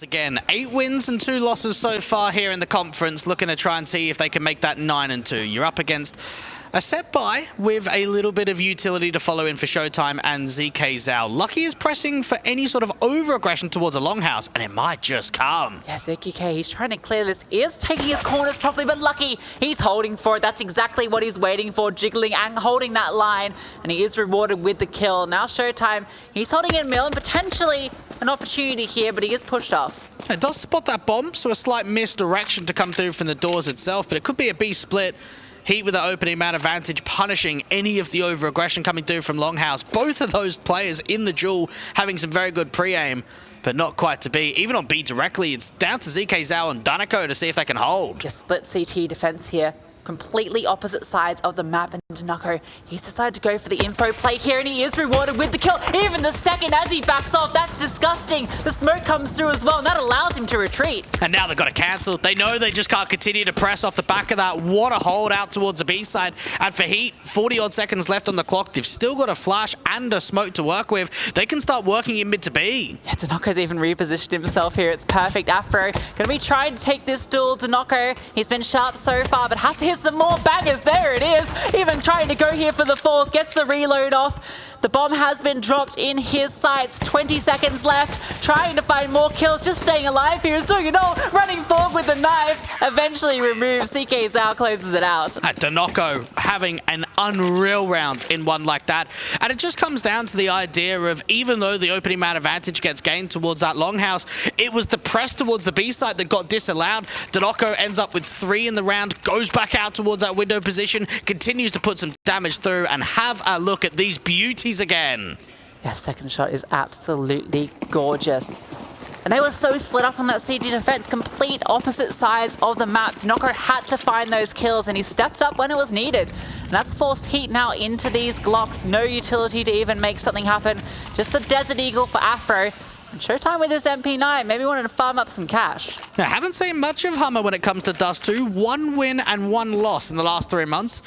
Again, 8 wins and 2 losses so far here in the conference, looking to try and see if they can make that 9-2. You're up against a set buy with a little bit of utility to follow in for Showtime and ZK Zhao. Lucky is pressing for any sort of over-aggression towards a longhouse, and it might just come. Yes, ZK, he's trying to clear this, is taking his corners properly, but Lucky, he's holding for it. That's exactly what he's waiting for, jiggling and holding that line, and he is rewarded with the kill. Now Showtime, he's holding in middle, and potentially an opportunity here, but he is pushed off. It does spot that bomb, so a slight misdirection to come through from the doors itself, but it could be a B split. HEET with the opening man advantage, punishing any of the over-aggression coming through from Longhouse. Both of those players in the duel having some very good pre-aim, but not quite to be. Even on B directly, it's down to ZK Zhao and danoco to see if they can hold. Just split CT defense here. Completely opposite sides of the map, and danoco, he's decided to go for the info play here, and he is rewarded with the kill. Even the second as he backs off, that's disgusting. The smoke comes through as well, and that allows him to retreat. And now they've got to cancel. They know they just can't continue to press off the back of that. What a hold out towards the B side. And for HEET, 40-odd seconds left on the clock. They've still got a flash and a smoke to work with. They can start working in mid to B. Yeah, danoco's even repositioned himself here. It's perfect. Afro gonna be trying to take this duel. danoco, he's been sharp so far, but has to hit some more bangers. There it is. Even trying to go here for the fourth. Gets the reload off. The bomb has been dropped in his sights. 20 seconds left. Trying to find more kills. Just staying alive here. He's doing it all. Running forward with the knife. Eventually removes. ZK Zhao closes it out. danoco having an unreal round in one like that. And it just comes down to the idea of, even though the opening man advantage gets gained towards that longhouse, it was the press towards the B side that got disallowed. danoco ends up with 3 in the round, goes back out towards that window position, continues to put some damage through, and have a look at these beauties again. Yeah, second shot is absolutely gorgeous. And they were so split up on that CT defense, complete opposite sides of the map. danoco had to find those kills, and he stepped up when it was needed. And that's forced HEET now into these Glocks. No utility to even make something happen. Just the Desert Eagle for Afro. And Showtime with his MP9, maybe wanted to farm up some cash. I haven't seen much of HUMMER when it comes to Dust2. 1 win and 1 loss in the last 3 months.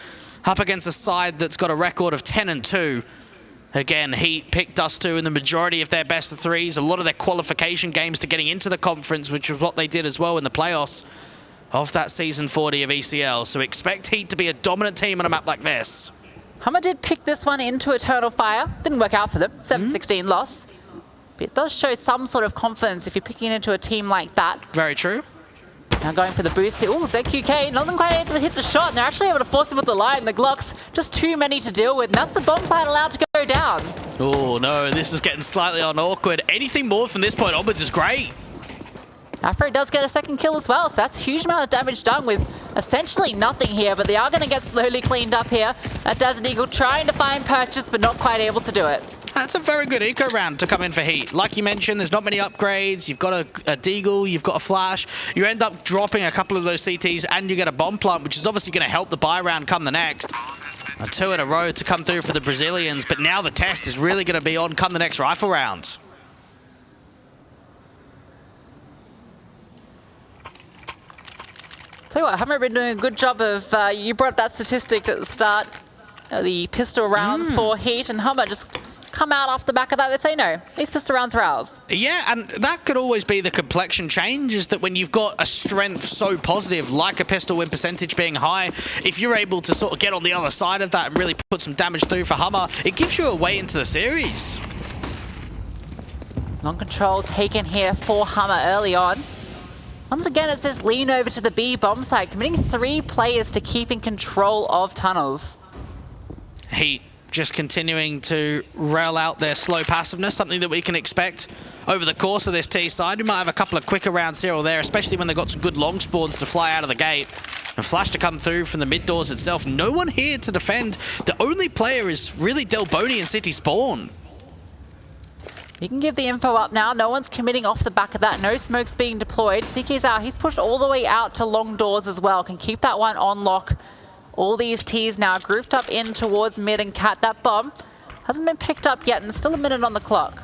Up against a side that's got a record of 10-2. Again, HEET picked Dust2 in the majority of their best of 3s. A lot of their qualification games to getting into the conference, which was what they did as well in the playoffs of that Season 40 of ECL. So expect HEET to be a dominant team on a map like this. HUMMER did pick this one into Eternal Fire. Didn't work out for them. 7-16 loss. But it does show some sort of confidence if you're picking into a team like that. Very true. Now going for the boost here. Ooh, ZQK doesn't quite able to hit the shot, and they're actually able to force him with the line. The Glocks, just too many to deal with, and that's the bomb plant allowed to go down. Oh no, this is getting slightly awkward. Anything more from this point onwards is great. Afro does get a second kill as well, so that's a huge amount of damage done with essentially nothing here, but they are going to get slowly cleaned up here. That Desert Eagle trying to find purchase, but not quite able to do it. That's a very good eco round to come in for HEET. Like you mentioned, there's not many upgrades. You've got a deagle, you've got a flash. You end up dropping a couple of those CTs, and you get a bomb plant, which is obviously going to help the buy round come the next. 2 in a row to come through for the Brazilians, but now the test is really going to be on come the next rifle round. Tell you what, HUMMER have been doing a good job of, you brought up that statistic at the start, the pistol rounds for HEET, and HUMMER just come out off the back of that. They say, no, these pistol rounds are ours. Yeah, and that could always be the complexion change, is that when you've got a strength so positive, like a pistol win percentage being high, if you're able to sort of get on the other side of that and really put some damage through for HUMMER, it gives you a way into the series. Long control taken here for HUMMER early on. Once again, it's this lean over to the B bomb site, committing 3 players to keeping control of tunnels. HEET just continuing to rail out their slow passiveness, something that we can expect over the course of this T side. We might have a couple of quicker rounds here or there, especially when they've got some good long spawns to fly out of the gate. And flash to come through from the mid doors itself. No one here to defend. The only player is really Delboni and City Spawn. You can give the info up now. No one's committing off the back of that. No smokes being deployed. ZK's out. He's pushed all the way out to long doors as well. Can keep that one on lock. All these T's now grouped up in towards mid and cat. That bomb hasn't been picked up yet, and there's still a minute on the clock.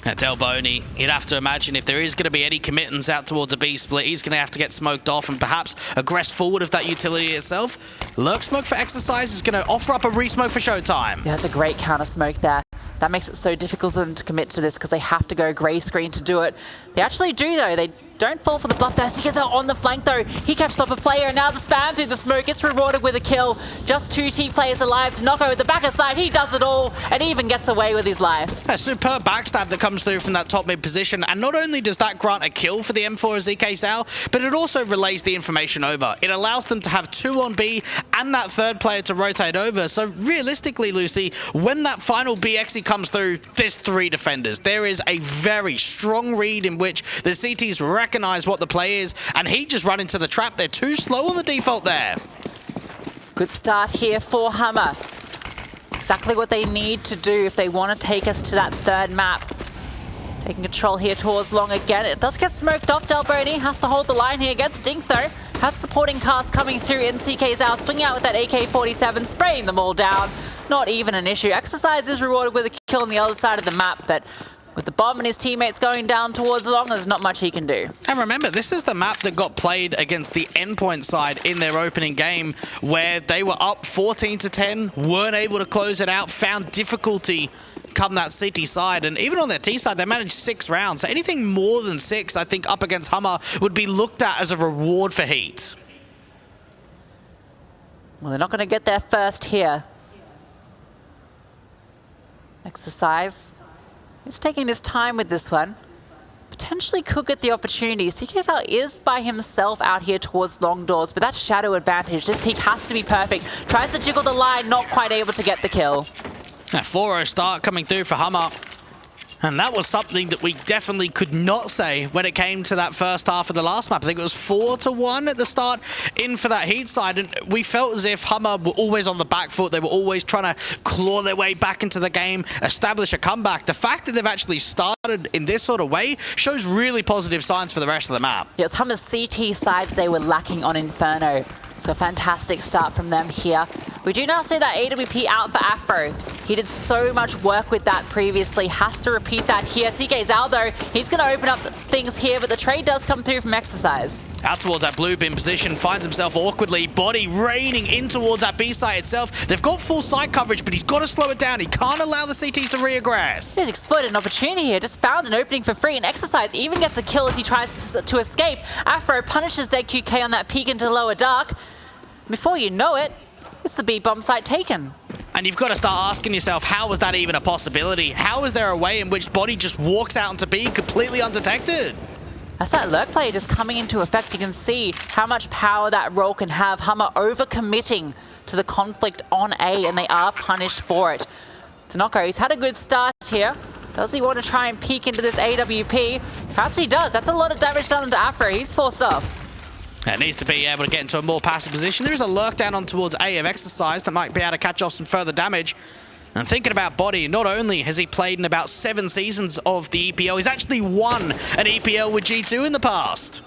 Delboni, you'd have to imagine if there is going to be any committance out towards a B split, he's going to have to get smoked off and perhaps aggress forward of that utility itself. Lurk smoke for exercise is going to offer up a re-smoke for Showtime. Yeah, that's a great counter smoke there. That makes it so difficult for them to commit to this because they have to go grey screen to do it. They actually do, though. They don't fall for the bluff there. He gets out on the flank, though. He catches up a player, and now the spam through the smoke gets rewarded with a kill. Just 2 T players alive. Danoco with the backer slide. He does it all and even gets away with his life. A superb backstab that comes through from that top mid position, and not only does that grant a kill for the M4 ZK Sal, but it also relays the information over. It allows them to have 2 on B and that third player to rotate over. So realistically, Lucy, when that final BXE comes through, there's 3 defenders. There is a very strong read in which the CTs recognize what the play is, and he just run into the trap. They're too slow on the default there. Good start here for HUMMER. Exactly what they need to do if they want to take us to that third map. Taking control here towards long again. It does get smoked off. Delboni has to hold the line here against Dink, though. Has supporting cast coming through in CK's out, swinging out with that AK-47, spraying them all down. Not even an issue. Exercise is rewarded with a kill on the other side of the map, but with the bomb and his teammates going down towards long, there's not much he can do. And remember, this is the map that got played against the Endpoint side in their opening game, where they were up 14-10, weren't able to close it out, found difficulty come that CT side, and even on their T side, they managed 6 rounds. So anything more than 6, I think, up against HUMMER would be looked at as a reward for HEET. Well, they're not going to get there first here. Exercise. He's taking his time with this one. Potentially could get the opportunity. CKSL is by himself out here towards long doors, but that's shadow advantage. This peek has to be perfect. Tries to jiggle the line, not quite able to get the kill. That 4-0 start coming through for HUMMER. And that was something that we definitely could not say when it came to that first half of the last map. I think it was 4-1 at the start in for that HEET side. And we felt as if HUMMER were always on the back foot. They were always trying to claw their way back into the game, establish a comeback. The fact that they've actually started in this sort of way shows really positive signs for the rest of the map. Yes, HUMMER's CT side they were lacking on Inferno. So a fantastic start from them here. We do now see that AWP out for Afro. He did so much work with that previously. Has to repeat that here. CK's out though. He's going to open up things here, but the trade does come through from Exercise. Out towards that blue bin position, finds himself awkwardly. Bodyy raining in towards that B site itself. They've got full side coverage, but he's got to slow it down. He can't allow the CTs to reaggress. He's exploited an opportunity here. Just found an opening for free, and Exercise even gets a kill as he tries to escape. Afro punishes their QK on that peek into lower dark. Before you know it, it's the B bomb site taken. And you've got to start asking yourself, how was that even a possibility? How is there a way in which Bodyy just walks out into B completely undetected? As that lurk play just coming into effect, you can see how much power that role can have. HUMMER overcommitting to the conflict on A, and they are punished for it. Danoco, he's had a good start here. Does he want to try and peek into this AWP? Perhaps he does. That's a lot of damage done to Afro. He's forced off. It needs to be able to get into a more passive position. There is a lurk down on towards A of Exercise that might be able to catch off some further damage. And thinking about Bodyy, not only has he played in about 7 seasons of the EPL, he's actually won an EPL with G2 in the past.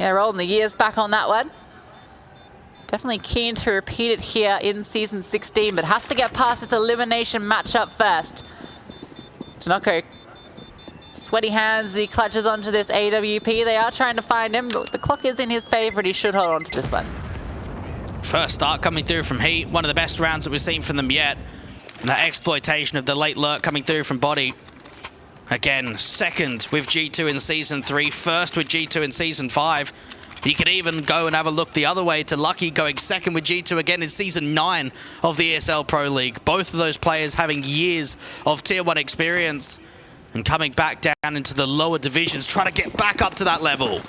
Yeah, rolling the years back on that one. Definitely keen to repeat it here in Season 16, but has to get past this elimination matchup first. Danoco, sweaty hands, he clutches onto this AWP. They are trying to find him, but the clock is in his favor, and he should hold on to this one. First start coming through from HEET, one of the best rounds that we've seen from them yet. And that exploitation of the late lurk coming through from Bodyy. Again, second with G2 in Season 3, first with G2 in Season 5. You could even go and have a look the other way to Lucky going second with G2 again in Season 9 of the ESL Pro League. Both of those players having years of Tier 1 experience and coming back down into the lower divisions, trying to get back up to that level.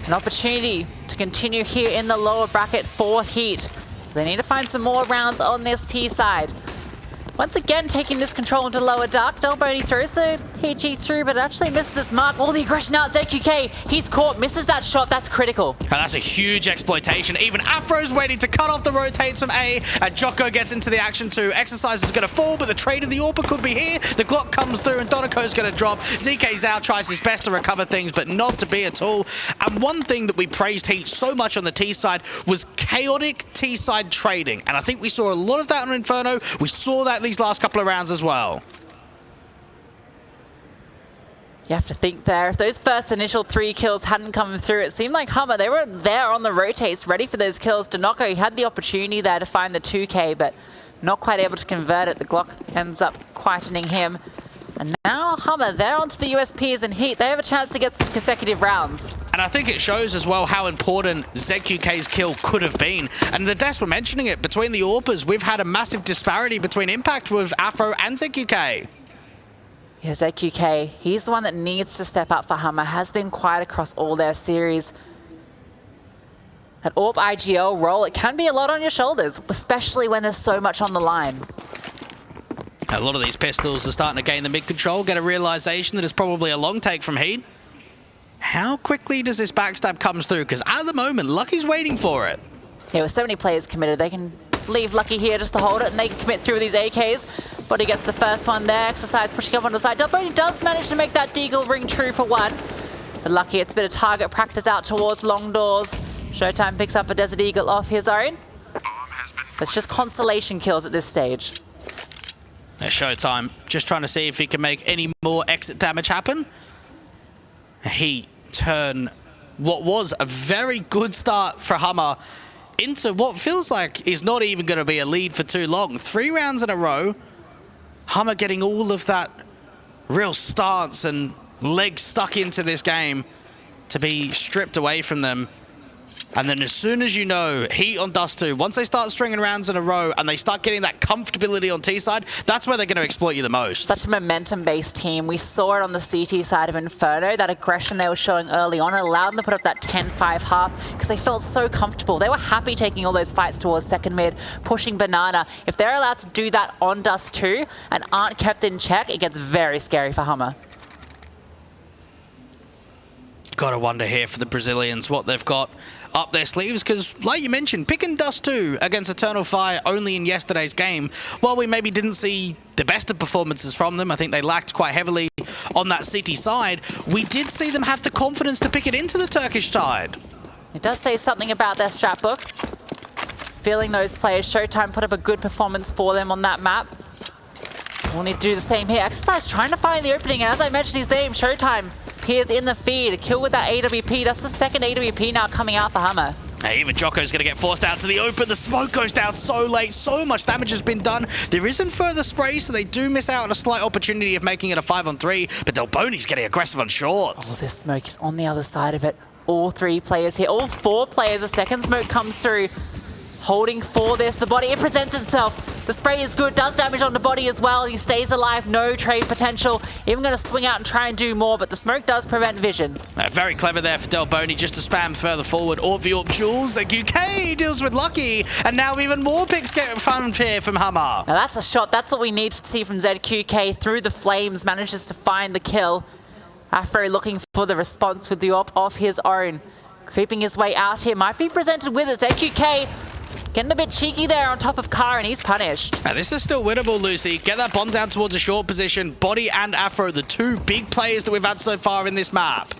An opportunity to continue here in the lower bracket for HEET. They need to find some more rounds on this T side. Once again, taking this control into lower dark. Delboni throws the HG through, but actually missed this mark. All the aggression out. ZQK, he's caught, misses that shot. That's critical. And that's a huge exploitation. Even Afro's waiting to cut off the rotates from A, and Djoko gets into the action too. Exercise is going to fall, but the trade of the AWP could be here. The Glock comes through, and Danoco's going to drop. ZK's out, tries his best to recover things, but not to be at all. And one thing that we praised HEET so much on the T side was chaotic T side trading. And I think we saw a lot of that on Inferno. We saw that these last couple of rounds as well. You have to think there, if those first initial 3 kills hadn't come through, it seemed like HUMMER, they were there on the rotates, ready for those kills. Danoco, he had the opportunity there to find the 2K, but Not quite able to convert it. The Glock ends up quietening him. And now HUMMER, they're onto the USPs and HEET. They have a chance to get some consecutive rounds. And I think it shows as well how important ZQK's kill could have been. And the devs were mentioning it. Between the AWPers, we've had a massive disparity between impact with Afro and ZQK. Yeah, ZQK, he's the one that needs to step up for HUMMER. Has been quiet across all their series. At AWP IGL role, it can be a lot on your shoulders, especially when there's so much on the line. A lot of these pistols are starting to gain the mid-control, get a realization that it's probably a long take from HEET. How quickly does this backstab come through? Because at the moment, Lucky's waiting for it. Yeah, with so many players committed, they can leave Lucky here just to hold it, and they can commit through these AKs. Bodyy gets the first one there, Exercise pushing up on the side. Bodyy does manage to make that deagle ring true for one. But Lucky, it's a bit of target practice out towards long doors. Showtime picks up a Desert Eagle off his own. It's just consolation kills at this stage. Showtime just trying to see if he can make any more exit damage happen. He turned what was a very good start for HUMMER into what feels like is not even going to be a lead for too long. 3 rounds in a row, HUMMER getting all of that real stance and legs stuck into this game to be stripped away from them. And then as soon as you know, HEET on Dust2, once they start stringing rounds in a row and they start getting that comfortability on T side, that's where they're going to exploit you the most. Such a momentum-based team. We saw it on the CT side of Inferno. That aggression they were showing early on, it allowed them to put up that 10-5 half because they felt so comfortable. They were happy taking all those fights towards second mid, pushing banana. If they're allowed to do that on Dust2 and aren't kept in check, it gets very scary for HUMMER. Gotta wonder here for the Brazilians what they've got up their sleeves, because like you mentioned, picking Dust2 against Eternal Fire only in yesterday's game, while we maybe didn't see the best of performances from them, I think they lacked quite heavily on that City side, we did see them have the confidence to pick it into the Turkish side. It does say something about their strat book. Feeling those players, Showtime put up a good performance for them on that map. We'll need to do the same here. Exercise trying to find the opening, and as I mentioned his name, Showtime appears in the feed. A kill with that AWP. That's the second AWP now coming out for HUMMER. Hey, even Djoko's going to get forced out to the open. The smoke goes down so late. So much damage has been done. There isn't further spray, so they do miss out on a slight opportunity of making it a 5-on-3. But Delbony's getting aggressive on short. Oh, this smoke is on the other side of it. All 3 players here. All 4 players. A second smoke comes through. Holding for this. The Bodyy, it presents itself. The spray is good, does damage on the Bodyy as well. He stays alive, no trade potential. Even going to swing out and try and do more, but the smoke does prevent vision. Very clever there for Delbony just to spam further forward. AWP v AWP duels. UK deals with Lucky, and now even more picks get found here from HUMMER. Now that's a shot. That's what we need to see from ZQK. Through the flames, manages to find the kill. Afro looking for the response with the AWP of his own. Creeping his way out here, might be presented with it. ZQK getting a bit cheeky there on top of Car, and he's punished. Now, this is still winnable, Lucy. Get that bomb down towards a short position. Bodyy and Afro, the 2 big players that we've had so far in this map.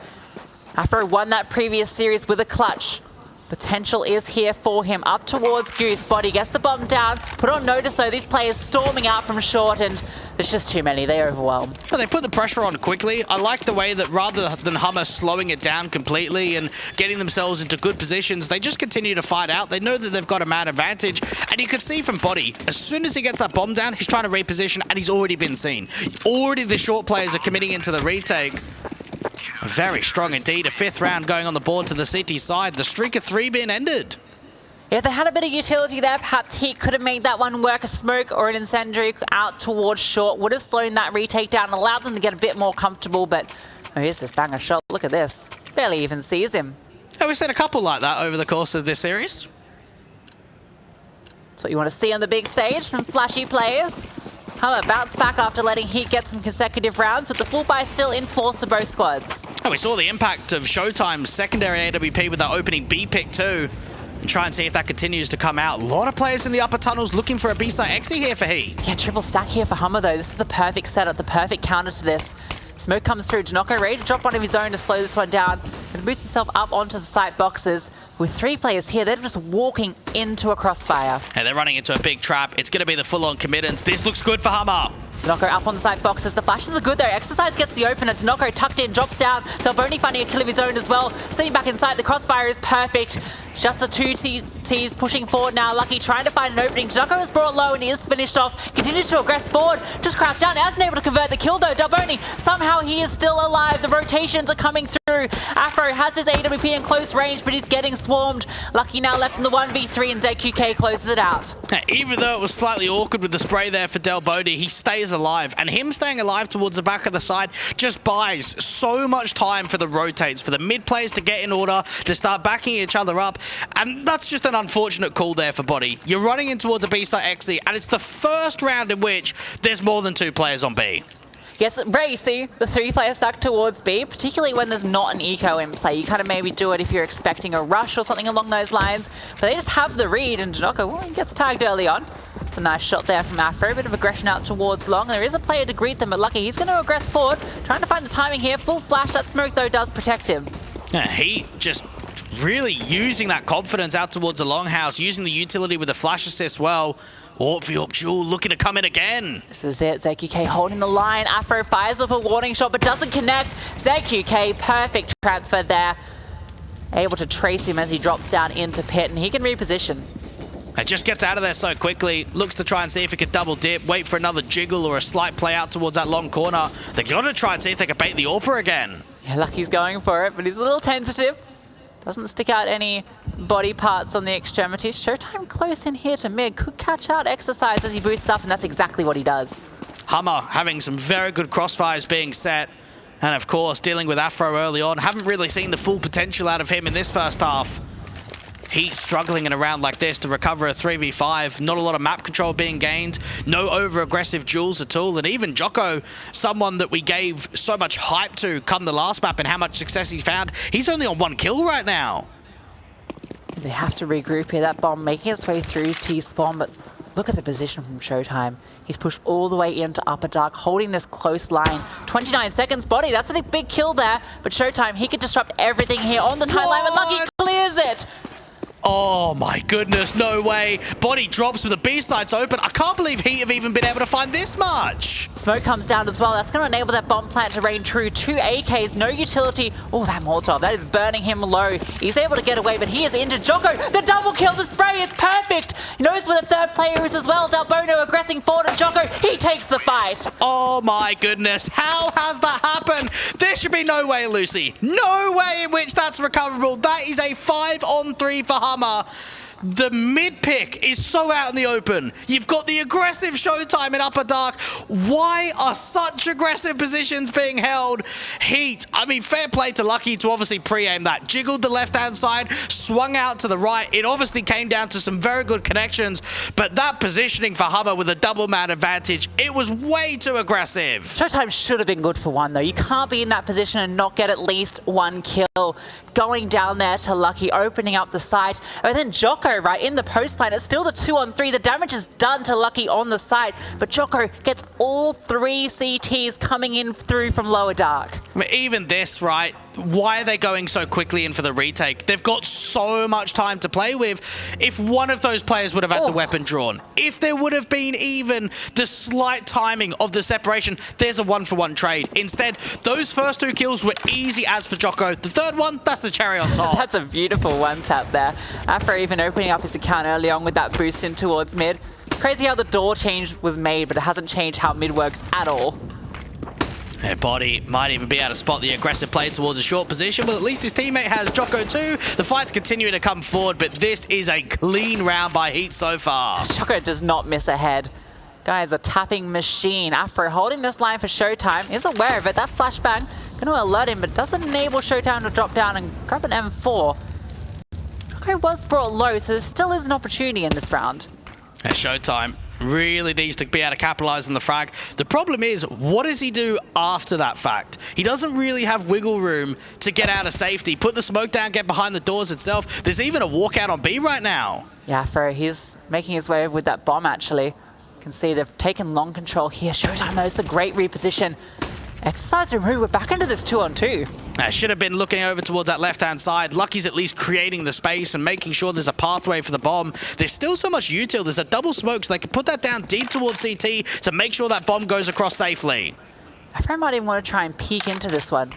Afro won that previous series with a clutch. Potential is here for him. Up towards Goose. Bodyy gets the bomb down. Put on notice, though, these players storming out from short, and there's just too many. They're overwhelmed. Well, they put the pressure on quickly. I like the way that rather than HUMMER slowing it down completely and getting themselves into good positions, they just continue to fight out. They know that they've got a man advantage, and you can see from Bodyy, as soon as he gets that bomb down, he's trying to reposition, and he's already been seen. Already the short players are committing into the retake. Very strong indeed. A 5th round going on the board to the City side. The streak of 3 being ended. If they had a bit of utility there, perhaps HEET could have made that one work. A smoke or an incendiary out towards short would have slowed that retake down and allowed them to get a bit more comfortable. But oh, here's this banger shot. Look at this. Barely even sees him. Yeah, we've seen a couple like that over the course of this series. That's what you want to see on the big stage. Some flashy players. HUMMER bounce back after letting HEET get some consecutive rounds, with the full buy still in force for both squads. Oh, we saw the impact of Showtime's secondary AWP with that opening B pick too. And try and see if that continues to come out. A lot of players in the upper tunnels looking for a B-side exit here for HEET. Yeah, triple stack here for HUMMER though. This is the perfect setup, the perfect counter to this. Smoke comes through. Danoco ready to drop one of his own to slow this one down and boost himself up onto the site boxes. With 3 players here, they're just walking into a crossfire. And they're running into a big trap. It's going to be the full-on committance. This looks good for HUMMER. Danoco up on the side boxes. The flashes are good though. Exercise gets the opener. Danoco tucked in, drops down. Delbony finding a kill of his own as well. Sitting back inside. The crossfire is perfect. Just the two Ts pushing forward now. Lucky trying to find an opening. Djoko is brought low and he is finished off. Continues to aggress forward. Just crouch down. Hasn't able to convert the kill though. Duboni, somehow he is still alive. The rotations are coming through. Afro has his AWP in close range, but he's getting swarmed. Lucky now left in the 1v3 and ZQK closes it out. Even though it was slightly awkward with the spray there for Bodyy, he stays alive. And him staying alive towards the back of the side just buys so much time for the rotates, for the mid players to get in order, to start backing each other up. And that's just an unfortunate call there for Bodyy. You're running in towards a B site XD, and it's the first round in which there's more than 2 players on B. Yes, racy, the 3-player stack towards B, particularly when there's not an eco in play. You kind of maybe do it if you're expecting a rush or something along those lines. But they just have the read, and Djoko, well, he gets tagged early on. It's a nice shot there from Afro. A bit of aggression out towards long. There is a player to greet them, but Lucky, he's going to aggress forward. Trying to find the timing here. Full flash. That smoke, though, does protect him. Yeah, he just really using that confidence out towards the longhouse, using the utility with the flash assist well. Orpheop Jewel looking to come in again. This is it. ZQK holding the line. Afro fires up a warning shot, but doesn't connect. ZQK, perfect transfer there. Able to trace him as he drops down into pit, and he can reposition. It just gets out of there so quickly. Looks to try and see if he could double dip, wait for another jiggle or a slight play out towards that long corner. They're going to try and see if they can bait the AWPer again. Yeah, Lucky's going for it, but he's a little tentative. Doesn't stick out any body parts on the extremities. Showtime close in here to mid. Could catch out Exercise as he boosts up, and that's exactly what he does. HUMMER having some very good crossfires being set. And of course, dealing with Afro early on. Haven't really seen the full potential out of him in this first half. He's struggling in a round like this to recover a 3v5. Not a lot of map control being gained. No over-aggressive duels at all. And even Djoko, someone that we gave so much hype to come the last map and how much success he's found, he's only on 1 kill right now. They have to regroup here. That bomb making its way through T-spawn, but look at the position from Showtime. He's pushed all the way into Upper Dark, holding this close line. 29 seconds, Bodyy, that's a big kill there. But Showtime, he could disrupt everything here on the timeline, but Lucky clears it. Oh my goodness, no way. Bodyy drops with the B sides open. I can't believe HEET have even been able to find this much. Smoke comes down as well. That's going to enable that bomb plant to reign true. 2 AKs, no utility. Oh, that Molotov, that is burning him low. He's able to get away, but he is injured. Djoko, the double kill, the spray, it's perfect. He knows where the 3rd player is as well. Dalbono aggressing forward, and Djoko, he takes the fight. Oh my goodness, how has that happened? There should be no way, Lucy. No way in which that's recoverable. That is a 5-on-3 for HUMMER. The mid pick is so out in the open. You've got the aggressive Showtime in Upper Dark. Why are such aggressive positions being held? HEET, I mean, fair play to Lucky to obviously pre-aim that. Jiggled the left-hand side, swung out to the right. It obviously came down to some very good connections, but that positioning for HUMMER with a double man advantage, it was way too aggressive. Showtime should have been good for 1, though. You can't be in that position and not get at least 1 kill. Going down there to Lucky, opening up the site. And then Djoko, right, in the post plant. It's still the 2-on-3. The damage is done to Lucky on the site, but Djoko gets all 3 CTs coming in through from Lower Dark. I mean, even this, right, why are they going so quickly in for the retake? They've got so much time to play with. If one of those players would have had the weapon drawn, if there would have been even the slight timing of the separation, there's a 1-for-1 trade. Instead, those first 2 kills were easy as for Djoko. The 3rd one, that's the cherry on top. That's a beautiful one-tap there. Afro even opening up his account early on with that boost in towards mid. Crazy how the door change was made, but it hasn't changed how mid works at all. Yeah, Bodyy might even be able to spot the aggressive play towards a short position, but at least his teammate has Djoko too. The fight's continuing to come forward, but this is a clean round by HEET so far. Djoko does not miss a head. Guy is a tapping machine. Afro holding this line for Showtime. Is aware of it. That flashbang going to alert him, but doesn't enable Showtime to drop down and grab an M4. Djoko was brought low, so there still is an opportunity in this round. Yeah, Showtime really needs to be able to capitalize on the frag. The problem is, what does he do after that fact? He doesn't really have wiggle room to get out of safety. Put the smoke down, get behind the doors itself. There's even a walkout on B right now. Yeah, Afro, he's making his way with that bomb, actually. You can see they've taken long control here. Showtime knows the great reposition. Exercise remove, we're back into this 2-on-2. Should have been looking over towards that left-hand side. Lucky's at least creating the space and making sure there's a pathway for the bomb. There's still so much util. There's a double smoke, so they can put that down deep towards CT to make sure that bomb goes across safely. Afro might even want to try and peek into this one.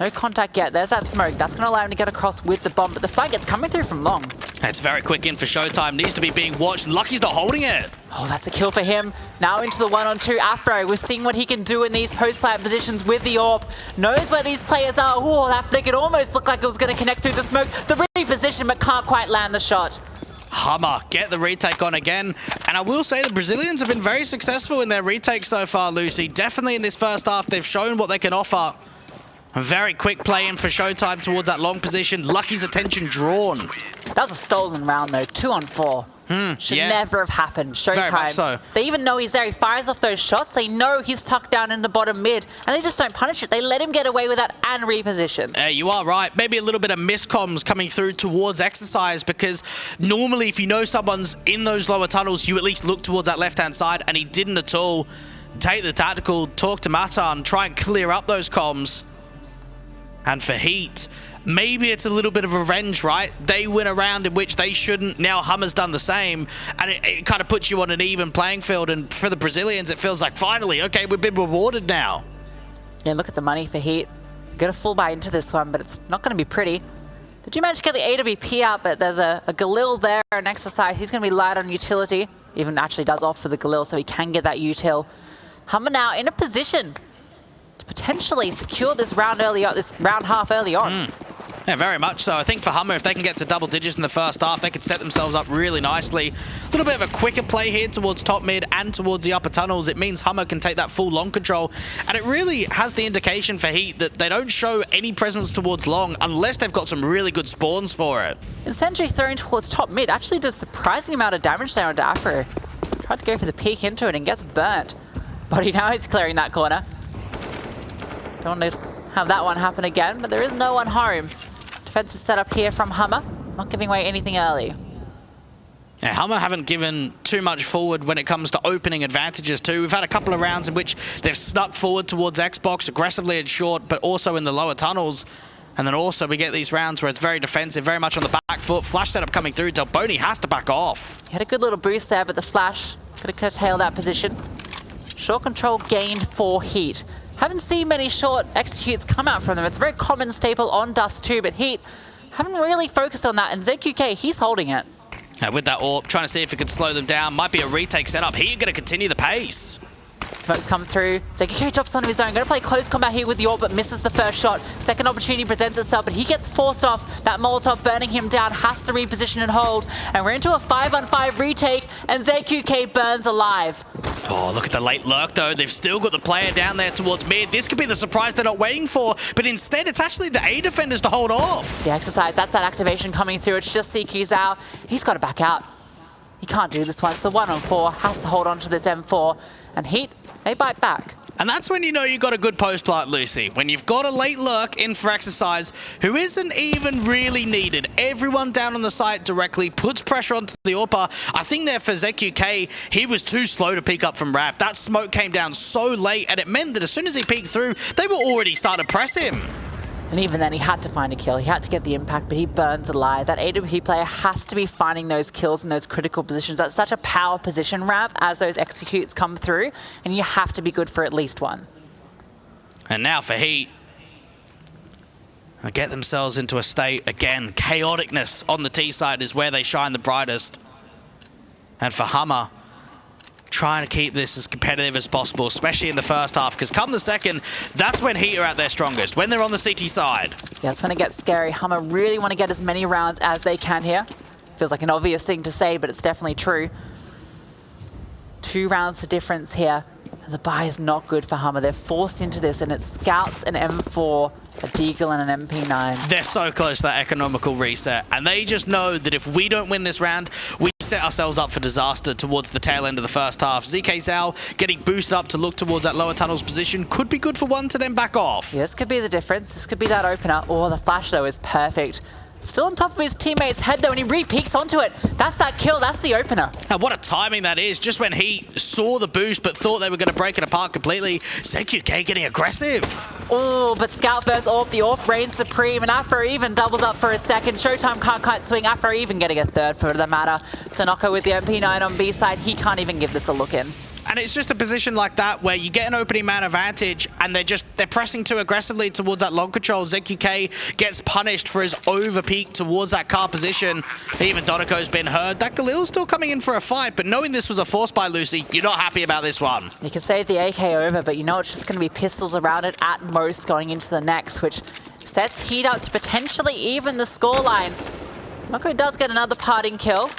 No contact yet. There's that smoke. That's going to allow him to get across with the bomb, but the flag gets coming through from long. It's very quick in for Showtime. Needs to be being watched. Lucky's not holding it. Oh, that's a kill for him. Now into the 1-on-2 Afro. We're seeing what he can do in these post-plant positions with the AWP. Knows where these players are. Oh, that flick, it almost looked like it was going to connect through the smoke. The reposition, but can't quite land the shot. HUMMER get the retake on again. And I will say the Brazilians have been very successful in their retakes so far, Lucy. Definitely in this first half, they've shown what they can offer. A very quick play in for Showtime towards that long position. Lucky's attention drawn. That was a stolen round, though. 2-on-4. Should never have happened. Showtime. Very much so. They even know he's there. He fires off those shots. They know he's tucked down in the bottom mid, and they just don't punish it. They let him get away with that and reposition. You are right. Maybe a little bit of miscoms coming through towards Exercise, because normally if you know someone's in those lower tunnels, you at least look towards that left-hand side, and he didn't at all. Take the tactical, talk to Matan, try and clear up those comms. And for HEET, maybe it's a little bit of revenge, right? They win a round in which they shouldn't. Now HUMMER's done the same, and it kind of puts you on an even playing field. And for the Brazilians, it feels like finally, okay, we've been rewarded now. Yeah, look at the money for HEET. Got a full buy into this one, but it's not going to be pretty. Did you manage to get the AWP out? But there's a Galil there, an Exercise. He's going to be light on utility. Even actually does off for the Galil, so he can get that util. HUMMER now in a position to potentially secure this round early on, this round half early on. Yeah, very much so. I think for HUMMER, if they can get to double digits in the first half, they could set themselves up really nicely. A little bit of a quicker play here towards top mid and towards the upper tunnels. It means HUMMER can take that full long control. And it really has the indication for HEET that they don't show any presence towards long unless they've got some really good spawns for it. And Sentry thrown towards top mid actually does a surprising amount of damage there onto Afro. Tried to go for the peek into it and gets burnt. Bodyy now is clearing that corner. Don't want to have that one happen again, but there is no one home. Defensive setup here from HUMMER, not giving away anything early. Yeah, HUMMER haven't given too much forward when it comes to opening advantages too. We've had a couple of rounds in which they've snuck forward towards Xbox, aggressively at short, but also in the lower tunnels. And then also we get these rounds where it's very defensive, very much on the back foot. Flash setup coming through, Bodyy has to back off. He had a good little boost there, but the flash could have curtailed that position. Short control gained for HEET. Haven't seen many short executes come out from them. It's a very common staple on Dust2, but HEET haven't really focused on that. And ZQK, he's holding it. With that AWP, trying to see if it could slow them down. Might be a retake setup. HEET going to continue the pace. Smoke's come through. ZQK drops onto his own. Going to play close combat here with the AWP, but misses the first shot. Second opportunity presents itself, but he gets forced off. That Molotov burning him down, has to reposition and hold. And we're into a 5-on-5 retake, and ZQK burns alive. Oh, look at the late lurk, though. They've still got the player down there towards mid. This could be the surprise they're not waiting for, but instead it's actually the A defenders to hold off. The Exercise, that's that activation coming through. It's just CQ's out. He's got to back out. He can't do this one. It's the 1-on-4. Has to hold on to this M4. And HEET, they bite back. And that's when you know you've got a good post plant, Lucy. When you've got a late lurk in for Exercise who isn't even really needed. Everyone down on the site directly puts pressure onto the AWPer. I think there for ZQK, he was too slow to peek up from Rap. That smoke came down so late, and it meant that as soon as he peeked through, they were already starting to press him. And even then, he had to find a kill. He had to get the impact, but he burns alive. That AWP player has to be finding those kills in those critical positions. That's such a power position, Rap, as those executes come through, and you have to be good for at least one. And now for HEET. They get themselves into a state, again, chaoticness on the T side is where they shine the brightest. And for HUMMER, trying to keep this as competitive as possible, especially in the first half, because come the second, that's when HEET are at their strongest, when they're on the CT side. Yeah, that's when it gets scary. HUMMER really want to get as many rounds as they can here. Feels like an obvious thing to say, but it's definitely true. 2 rounds the difference here. And the buy is not good for HUMMER. They're forced into this, and it's Scouts, an M4, a Deagle, and an MP9. They're so close to that economical reset, and they just know that if we don't win this round, we set ourselves up for disaster towards the tail end of the first half. ZK Zhao getting boosted up to look towards that lower tunnels position could be good for one to then back off. Yeah, this could be the difference. This could be that opener. Oh, the flash, though, is perfect. Still on top of his teammate's head, though, and he re-peeks onto it. That's that kill. That's the opener. And what a timing that is. Just when he saw the boost but thought they were going to break it apart completely, ZQK getting aggressive. Oh, but Scout versus AWP. The AWP reigns supreme, and Afro even doubles up for a second. Showtime can't quite swing. Afro even getting a third for the matter. danoco with the MP9 on B side. He can't even give this a look in. And it's just a position like that where you get an opening man advantage and they're pressing too aggressively towards that long control. ZQK gets punished for his over peak towards that car position. Even Danoco's been heard. That Galil's still coming in for a fight, but knowing this was a force by Lucy, you're not happy about this one. You can save the AK over, but you know it's just going to be pistols around it at most going into the next, which sets HEET up to potentially even the scoreline. Djoko does get another parting kill.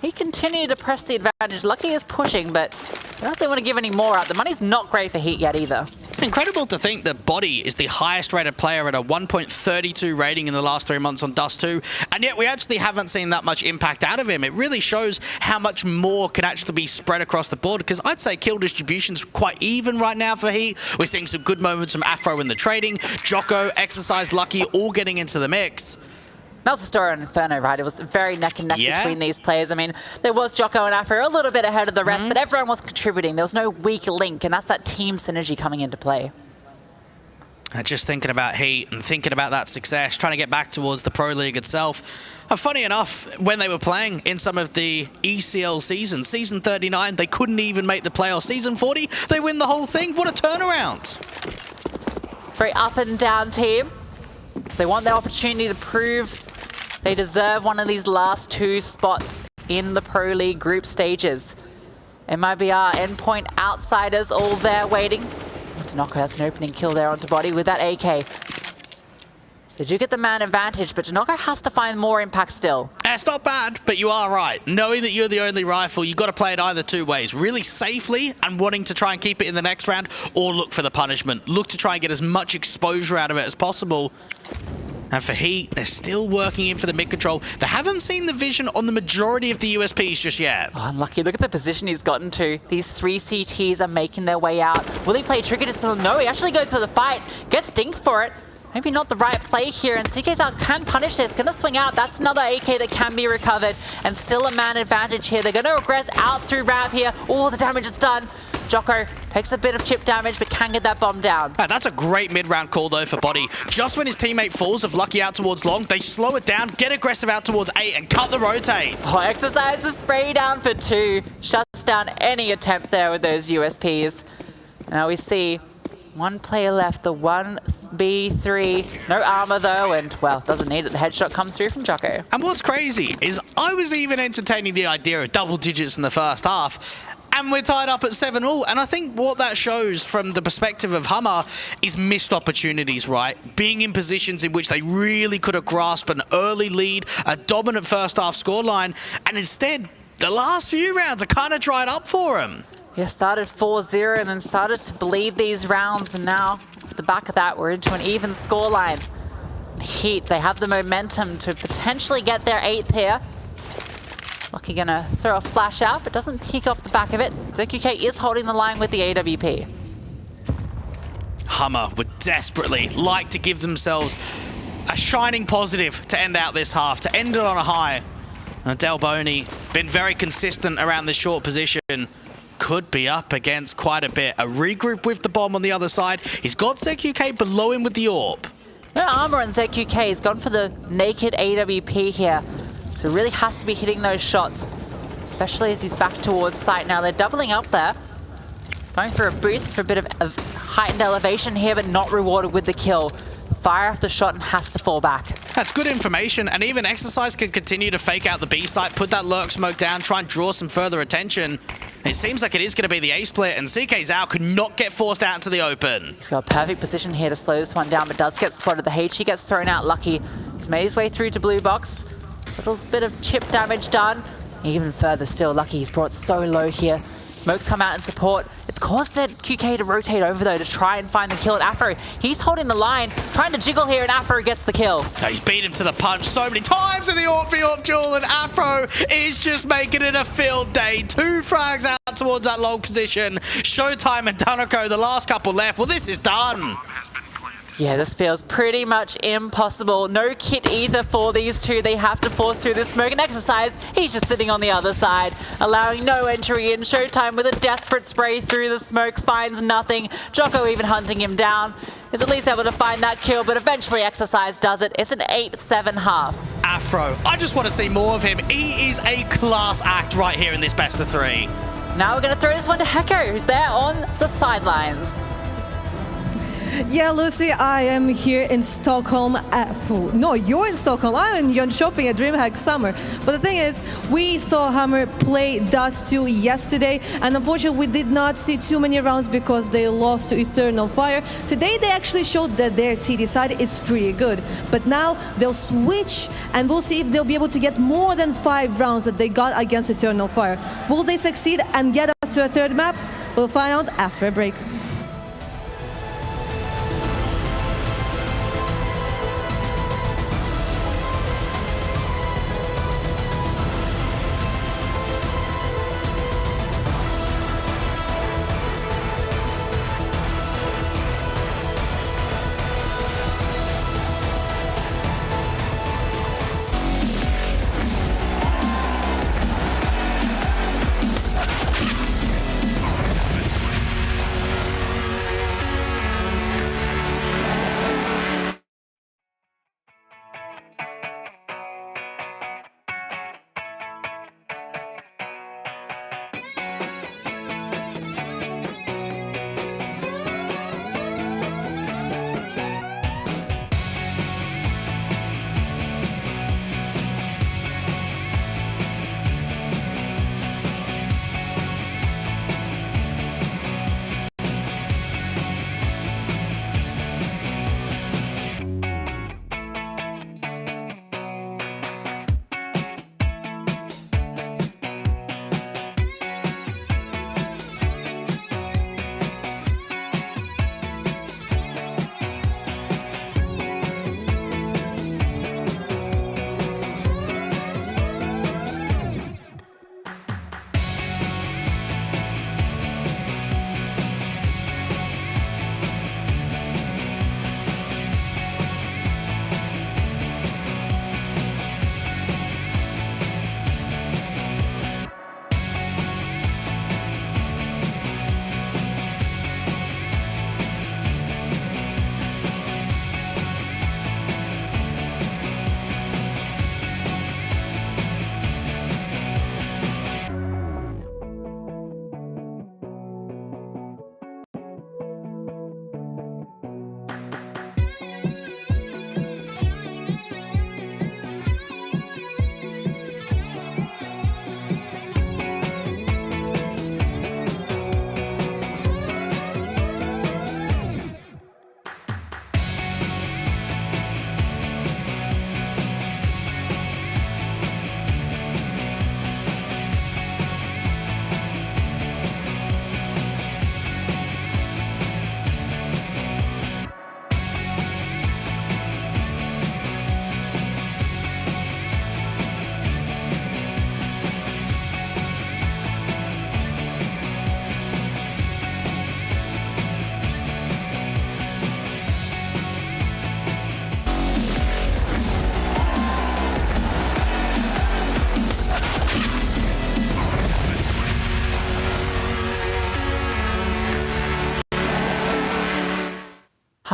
He continued to press the advantage. Lucky is pushing, but I don't think they want to give any more out. The money's not great for HEET yet either. Incredible to think that bodyy is the highest rated player at a 1.32 rating in the last 3 months on Dust2, and yet we actually haven't seen that much impact out of him. It really shows how much more can actually be spread across the board, because I'd say kill distribution's quite even right now for HEET. We're seeing some good moments from Afro in the trading, Djoko, Exercise, Lucky, all getting into the mix. That was the story on Inferno, right? It was very neck and neck between these players. I mean, there was Djoko and Afro a little bit ahead of the rest, but everyone was contributing. There was no weak link, and that's that team synergy coming into play. Just thinking about HEET and thinking about that success, trying to get back towards the Pro League itself. Funny enough, when they were playing in some of the ECL seasons, Season 39, they couldn't even make the playoffs. Season 40, they win the whole thing. What a turnaround. Very up and down team. They want their opportunity to prove they deserve one of these last 2 spots in the Pro League group stages. It might be our endpoint outsiders all there waiting. Danoco has an opening kill there onto bodyy with that AK. So they do get the man advantage, but Danoco has to find more impact still. It's not bad, but you are right. Knowing that you're the only rifle, you've got to play it either 2 ways. Really safely and wanting to try and keep it in the next round, or look for the punishment. Look to try and get as much exposure out of it as possible. And for HEET, they're still working in for the mid-control. They haven't seen the vision on the majority of the USPs just yet. Oh, unlucky. Look at the position he's gotten to. These 3 CTs are making their way out. Will he play trigger to no, he actually goes for the fight. Gets dinked for it. Maybe not the right play here, and CK's out can punish this. Gonna swing out. That's another AK that can be recovered, and still a man advantage here. They're gonna regress out through ramp here. All the damage is done. Djoko takes a bit of chip damage, but can get that bomb down. That's a great mid-round call, though, for bodyy. Just when his teammate falls of Lucky out towards long, they slow it down, get aggressive out towards 8, and cut the rotate. Oh, Exercise the spray down for 2. Shuts down any attempt there with those USPs. Now we see 1 player left, the 1B3. No armor, though, and, well, doesn't need it. The headshot comes through from Djoko. And what's crazy is I was even entertaining the idea of double digits in the first half, and we're tied up at 7-all. And I think what that shows from the perspective of HUMMER is missed opportunities, right? Being in positions in which they really could have grasped an early lead, a dominant first half scoreline, and instead, the last few rounds are kind of dried up for them. Yeah, started 4-0 and then started to bleed these rounds, and now, off the back of that, we're into an even scoreline. HEET, they have the momentum to potentially get their 8th here. Lucky gonna throw a flash out, but doesn't peek off the back of it. ZQK is holding the line with the AWP. HUMMER would desperately like to give themselves a shining positive to end out this half, to end it on a high. Delboni, been very consistent around this short position. Could be up against quite a bit. A regroup with the bomb on the other side. He's got ZQK below him with the AWP. No armor on ZQK. He's gone for the naked AWP here. So really has to be hitting those shots, especially as he's back towards site now. They're doubling up there. Going for a boost for a bit of heightened elevation here, but not rewarded with the kill. Fire off the shot and has to fall back. That's good information, and even Exercise can continue to fake out the B site, put that lurk smoke down, try and draw some further attention. It seems like it is going to be the A split, and CK's out, could not get forced out into the open. He's got a perfect position here to slow this one down, but does get spotted. The HE gets thrown out. Lucky. He's made his way through to blue box. Little bit of chip damage done. Even further still, Lucky. He's brought so low here. Smokes come out in support. It's caused that QK to rotate over, though, to try and find the kill at Afro. He's holding the line, trying to jiggle here, and Afro gets the kill. He's beat him to the punch so many times in the AWP duel, and Afro is just making it a field day. 2 frags out towards that long position. Showtime and danoco, the last couple left. Well, this is done. Yeah, this feels pretty much impossible. No kit either for these two. They have to force through this smoke and Exercise. He's just sitting on the other side, allowing no entry in. Showtime with a desperate spray through the smoke, finds nothing. Djoko even hunting him down. Is at least able to find that kill, but eventually Exercise does it. It's an 8-7 half. Afro, I just want to see more of him. He is a class act right here in this best of 3. Now we're going to throw this one to Heko, who's there on the sidelines. Yeah, Lucy, I am here in Stockholm. No, you're in Stockholm. I'm in Jönköping at DreamHack Summer. But the thing is, we saw HUMMER play Dust2 yesterday, and unfortunately, we did not see too many rounds because they lost to Eternal Fire. Today, they actually showed that their CT side is pretty good. But now they'll switch, and we'll see if they'll be able to get more than 5 rounds that they got against Eternal Fire. Will they succeed and get us to a third map? We'll find out after a break.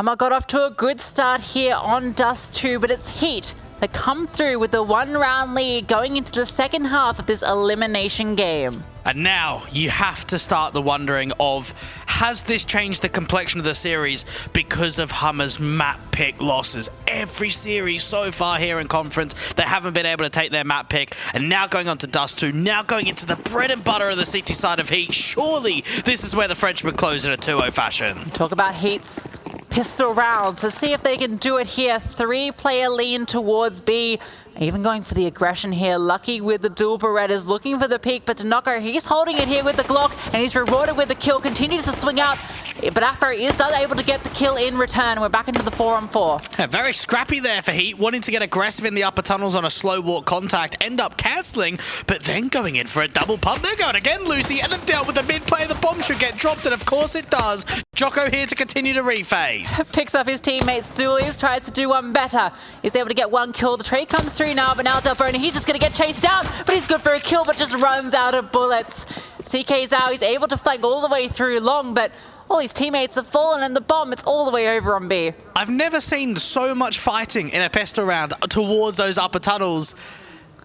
HUMMER got off to a good start here on Dust2, but it's HEET that come through with the 1-round lead going into the second half of this elimination game. And now you have to start the wondering of, has this changed the complexion of the series because of HUMMER's map pick losses? Every series so far here in conference, they haven't been able to take their map pick, and now going on to Dust2, now going into the bread and butter of the CT side of HEET. Surely this is where the Frenchmen close in a 2-0 fashion. Talk about HEET's pistol rounds. Let's see if they can do it here. 3-player lean towards B. Even going for the aggression here. Lucky with the dual Berettas, looking for the peak, but danoco, he's holding it here with the Glock, and he's rewarded with the kill. Continues to swing out, but afro is able to get the kill in return. We're back into the 4-on-4. Yeah, very scrappy there for HEET, wanting to get aggressive in the upper tunnels on a slow walk contact, end up cancelling, but then going in for a double pump. They're going again, Lucy, and they've dealt with the mid play. The bomb should get dropped, and of course it does. Djoko here to continue to rephase. Picks up his teammates. Dualies tries to do one better. He's able to get one kill. The trade comes through now, but now Delbona, he's just going to get chased down, but he's good for a kill, but just runs out of bullets. CK's out. He's able to flank all the way through long, but all his teammates have fallen, and the bomb, it's all the way over on B. I've never seen so much fighting in a pistol round towards those upper tunnels.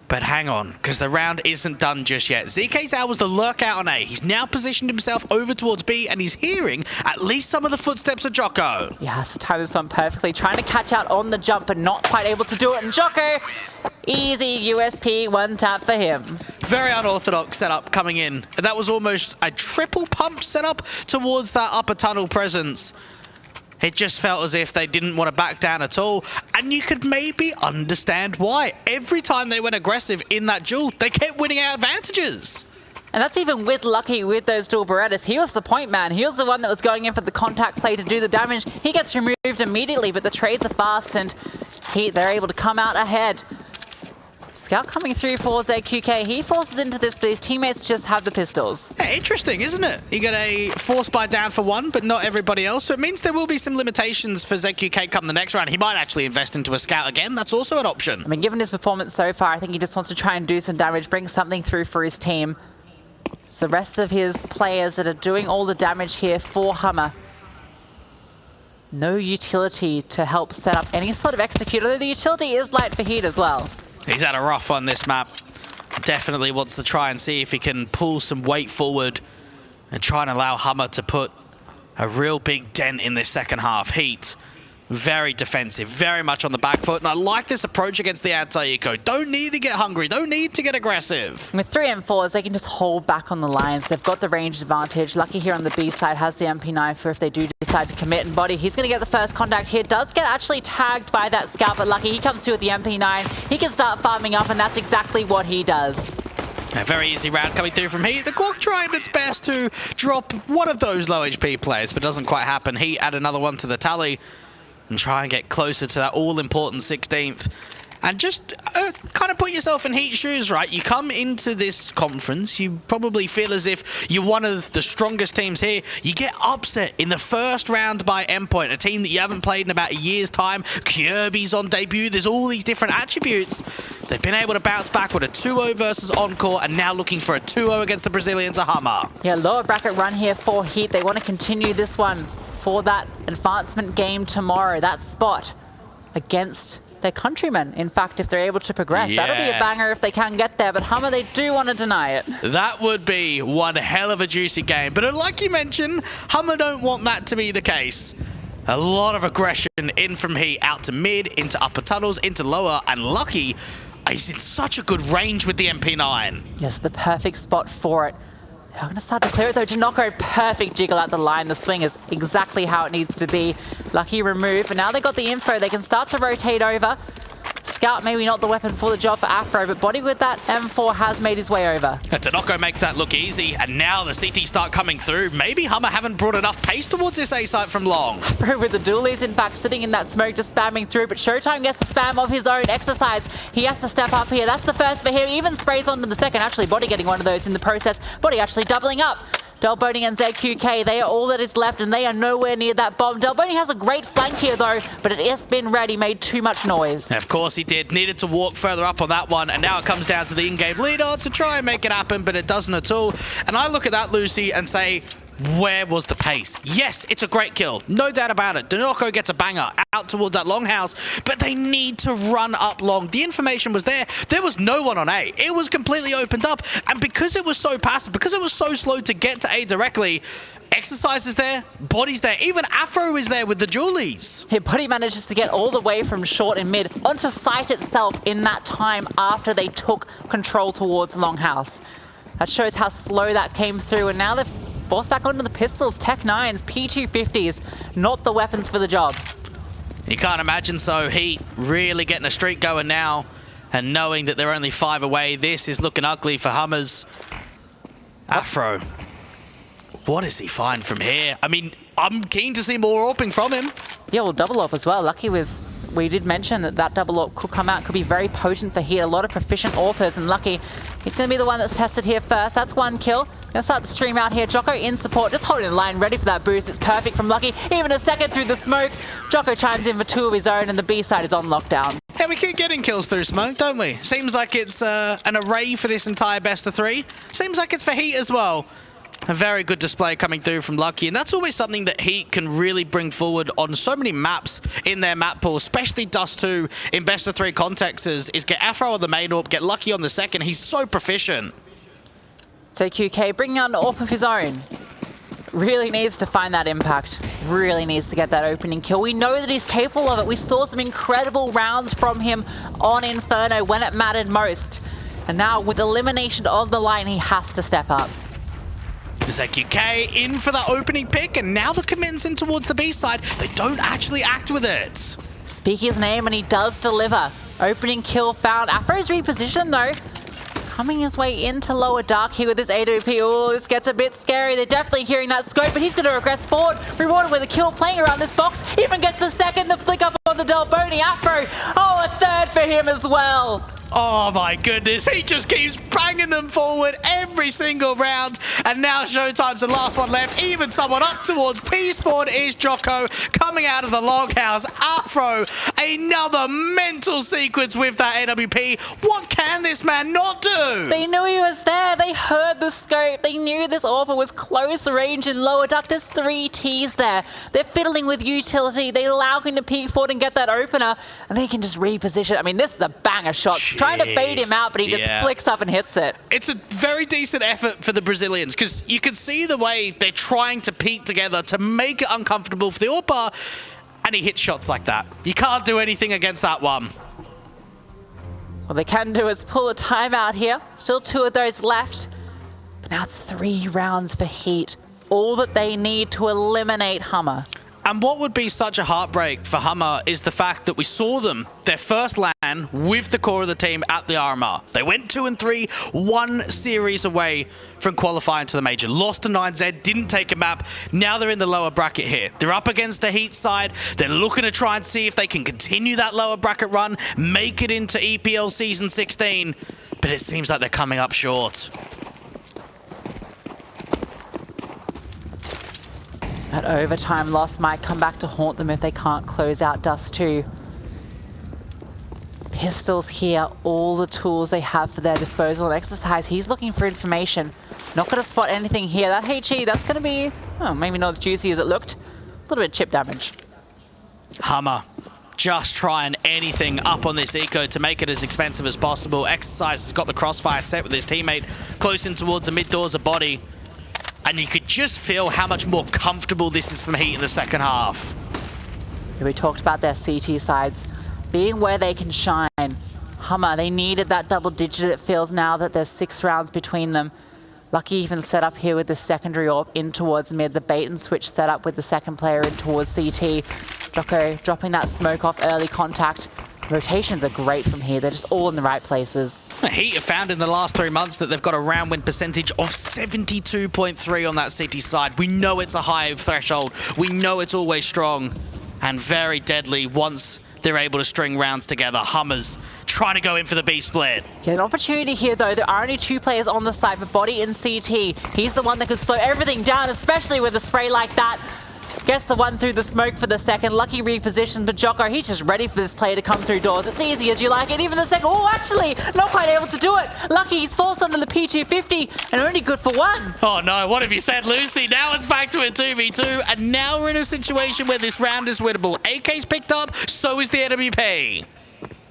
But hang on, because the round isn't done just yet. ZKZao was the lurkout on A. He's now positioned himself over towards B, and he's hearing at least some of the footsteps of Djoko. Yeah, has to time this one perfectly. Trying to catch out on the jump, but not quite able to do it. And Djoko, easy USP, one tap for him. Very unorthodox setup coming in. That was almost a triple pump setup towards that upper tunnel presence. It just felt as if they didn't want to back down at all. And you could maybe understand why. Every time they went aggressive in that duel, they kept winning out advantages. And that's even with Lucky with those dual Berettas. He was the point man. He was the one that was going in for the contact play to do the damage. He gets removed immediately, but the trades are fast and they're able to come out ahead. Scout coming through for ZQK. He forces into this, but his teammates just have the pistols. Yeah, interesting, isn't it? You get a force buy down for one, but not everybody else. So it means there will be some limitations for ZQK come the next round. He might actually invest into a scout again. That's also an option. I mean, given his performance so far, I think he just wants to try and do some damage, bring something through for his team. It's the rest of his players that are doing all the damage here for HUMMER. No utility to help set up any sort of execute, although the utility is light for HEET as well. He's had a rough on this map. Definitely wants to try and see if he can pull some weight forward and try and allow HUMMER to put a real big dent in this second half. HEET, very defensive, very much on the back foot. And I like this approach against the anti-eco. Don't need to get hungry. Don't need to get aggressive. With 3 M4s, they can just hold back on the lines. They've got the range advantage. Lucky here on the B side has the MP9 for if they do decide to commit. And bodyy, he's going to get the first contact here. Does get actually tagged by that scout, but Lucky, he comes through with the MP9. He can start farming up, and that's exactly what he does. A very easy round coming through from HEET. The clock trying its best to drop one of those low HP players, but doesn't quite happen. HEET add another one to the tally and try and get closer to that all-important 16th. And just kind of put yourself in HEET's shoes, right? You come into this conference, you probably feel as if you're one of the strongest teams here. You get upset in the first round by Endpoint, a team that you haven't played in about a year's time. Kirby's on debut. There's all these different attributes. They've been able to bounce back with a 2-0 versus Encore, and now looking for a 2-0 against the Brazilians at HUMMER. Yeah, lower bracket run here for HEET. They want to continue this one for that advancement game tomorrow, that spot against their countrymen. In fact, if they're able to progress, that'll be a banger if they can get there, but HUMMER, they do want to deny it. That would be one hell of a juicy game, but like you mentioned, HUMMER don't want that to be the case. A lot of aggression in from HEET, out to mid, into upper tunnels, into lower, and Lucky is in such a good range with the MP9. Yes, the perfect spot for it. They're going to start to clear it though. Danoco, perfect jiggle at the line. The swing is exactly how it needs to be. Lucky remove, but now they've got the info. They can start to rotate over. Scout, maybe not the weapon for the job for Afro, but bodyy with that M4 has made his way over. Danoco makes that look easy, and now the CT start coming through. Maybe HUMMER haven't brought enough pace towards this A site from long. Afro with the dualies, in fact, sitting in that smoke, just spamming through, but Showtime gets the spam of his own exercise. He has to step up here. That's the first for him. Even sprays onto the second. Actually, bodyy getting one of those in the process. Bodyy actually doubling up. Delboni and ZQK, they are all that is left, and they are nowhere near that bomb. Delboni has a great flank here, though, but it has been ready, made too much noise. Of course he did. Needed to walk further up on that one, and now it comes down to the in-game leader to try and make it happen, but it doesn't at all. And I look at that, Lucy, and say, where was the pace? Yes, it's a great kill. No doubt about it. Danoco gets a banger out towards that longhouse, but they need to run up long. The information was there. There was no one on A. It was completely opened up, and because it was so passive, because it was so slow to get to A directly, Exercise is there, body's there, even Afro is there with the Julies. Yeah, bodyy manages to get all the way from short and mid onto site itself in that time after they took control towards Longhouse. That shows how slow that came through, and now they've forced back onto the pistols, Tech 9s, P250s, not the weapons for the job. You can't imagine so. HEET really getting a streak going now, and knowing that they're only 5 away, this is looking ugly for HUMMER's. Afro. What does he find from here? I mean, I'm keen to see more AWPing from him. Yeah, well, double AWP as well. Lucky with, we did mention that that double AWP could come out, could be very potent for HEET. A lot of proficient AWPers, and Lucky, he's going to be the one that's tested here first. That's 1 kill. Going to start the stream out here. Djoko in support, just holding the line, ready for that boost. It's perfect from Lucky. Even a second through the smoke. Djoko chimes in for 2 of his own, and the B side is on lockdown. Yeah, we keep getting kills through smoke, don't we? Seems like it's an array for this entire best of 3. Seems like it's for HEET as well. A very good display coming through from Lucky, and that's always something that HEET can really bring forward on so many maps in their map pool, especially Dust2 in best of 3 contexts, is get Afro on the main AWP, get Lucky on the second. He's so proficient. So QK bringing out an AWP of his own. Really needs to find that impact. Really needs to get that opening kill. We know that he's capable of it. We saw some incredible rounds from him on Inferno when it mattered most. And now with elimination on the line, he has to step up. ZQK in for that opening pick, and now the commit's in towards the B side. They don't actually act with it. Speak his name, and he does deliver. Opening kill found. Afro's repositioned, though. Coming his way into lower dark here with this AWP. Oh, this gets a bit scary. They're definitely hearing that scope, but he's going to regress forward. Rewarded with a kill playing around this box. Even gets the second, the flick up on the Delboni. Afro, oh, a third for him as well. Oh my goodness, he just keeps banging them forward every single round. And now Showtime's the last one left. Even someone up towards T-Spawn is Djoko coming out of the longhouse. Afro, another mental sequence with that AWP. What can this man not do? They knew he was there. They heard the scope. They knew this AWP was close range in lower duck. There's 3 Ts there. They're fiddling with utility. They allow him to peek forward and get that opener, and they can just reposition. I mean, this is a banger shot. Trying to bait him out, but he just flicks up and hits it. It's a very decent effort for the Brazilians, because you can see the way they're trying to peek together to make it uncomfortable for the AWPer, and he hits shots like that. You can't do anything against that one. What they can do is pull a timeout here. Still 2 of those left. But now it's 3 rounds for HEET. All that they need to eliminate HUMMER. And what would be such a heartbreak for HUMMER is the fact that we saw them, their first LAN with the core of the team at the RMR. They went 2-3, 1 series away from qualifying to the major. Lost to 9Z, didn't take a map. Now they're in the lower bracket here. They're up against the HEET side. They're looking to try and see if they can continue that lower bracket run, make it into EPL Season 16. But it seems like they're coming up short. That overtime loss might come back to haunt them if they can't close out Dust2. Pistols here, all the tools they have for their disposal and exercise. He's looking for information. Not going to spot anything here. That HE, that's going to be, oh, maybe not as juicy as it looked. A little bit of chip damage. HUMMER just trying anything up on this eco to make it as expensive as possible. Exercise has got the crossfire set with his teammate close in towards the mid doors of bodyy. And you could just feel how much more comfortable this is from HEET in the second half. We talked about their CT sides being where they can shine. HUMMER, they needed that double digit. It feels now that there's 6 rounds between them. Lucky even set up here with the secondary AWP in towards mid. The bait and switch set up with the second player in towards CT. Djoko dropping that smoke off early contact. Rotations are great from here. They're just all in the right places. HEET have found in the last 3 months that they've got a round win percentage of 72.3 on that CT side. We know it's a high threshold. We know it's always strong and very deadly once they're able to string rounds together. HUMMER's trying to go in for the B split. Get an opportunity here, though. There are only 2 players on the side, but bodyy and CT. He's the one that could slow everything down, especially with a spray like that. Gets the one through the smoke for the second. Lucky repositioned, but Djoko, he's just ready for this player to come through doors. It's easy as you like it. Even the second, oh, actually, not quite able to do it. Lucky, he's forced onto the P250 and only good for 1. Oh no, what have you said, Lucy? Now it's back to a 2v2, and now we're in a situation where this round is winnable. AK's picked up, so is the NWP.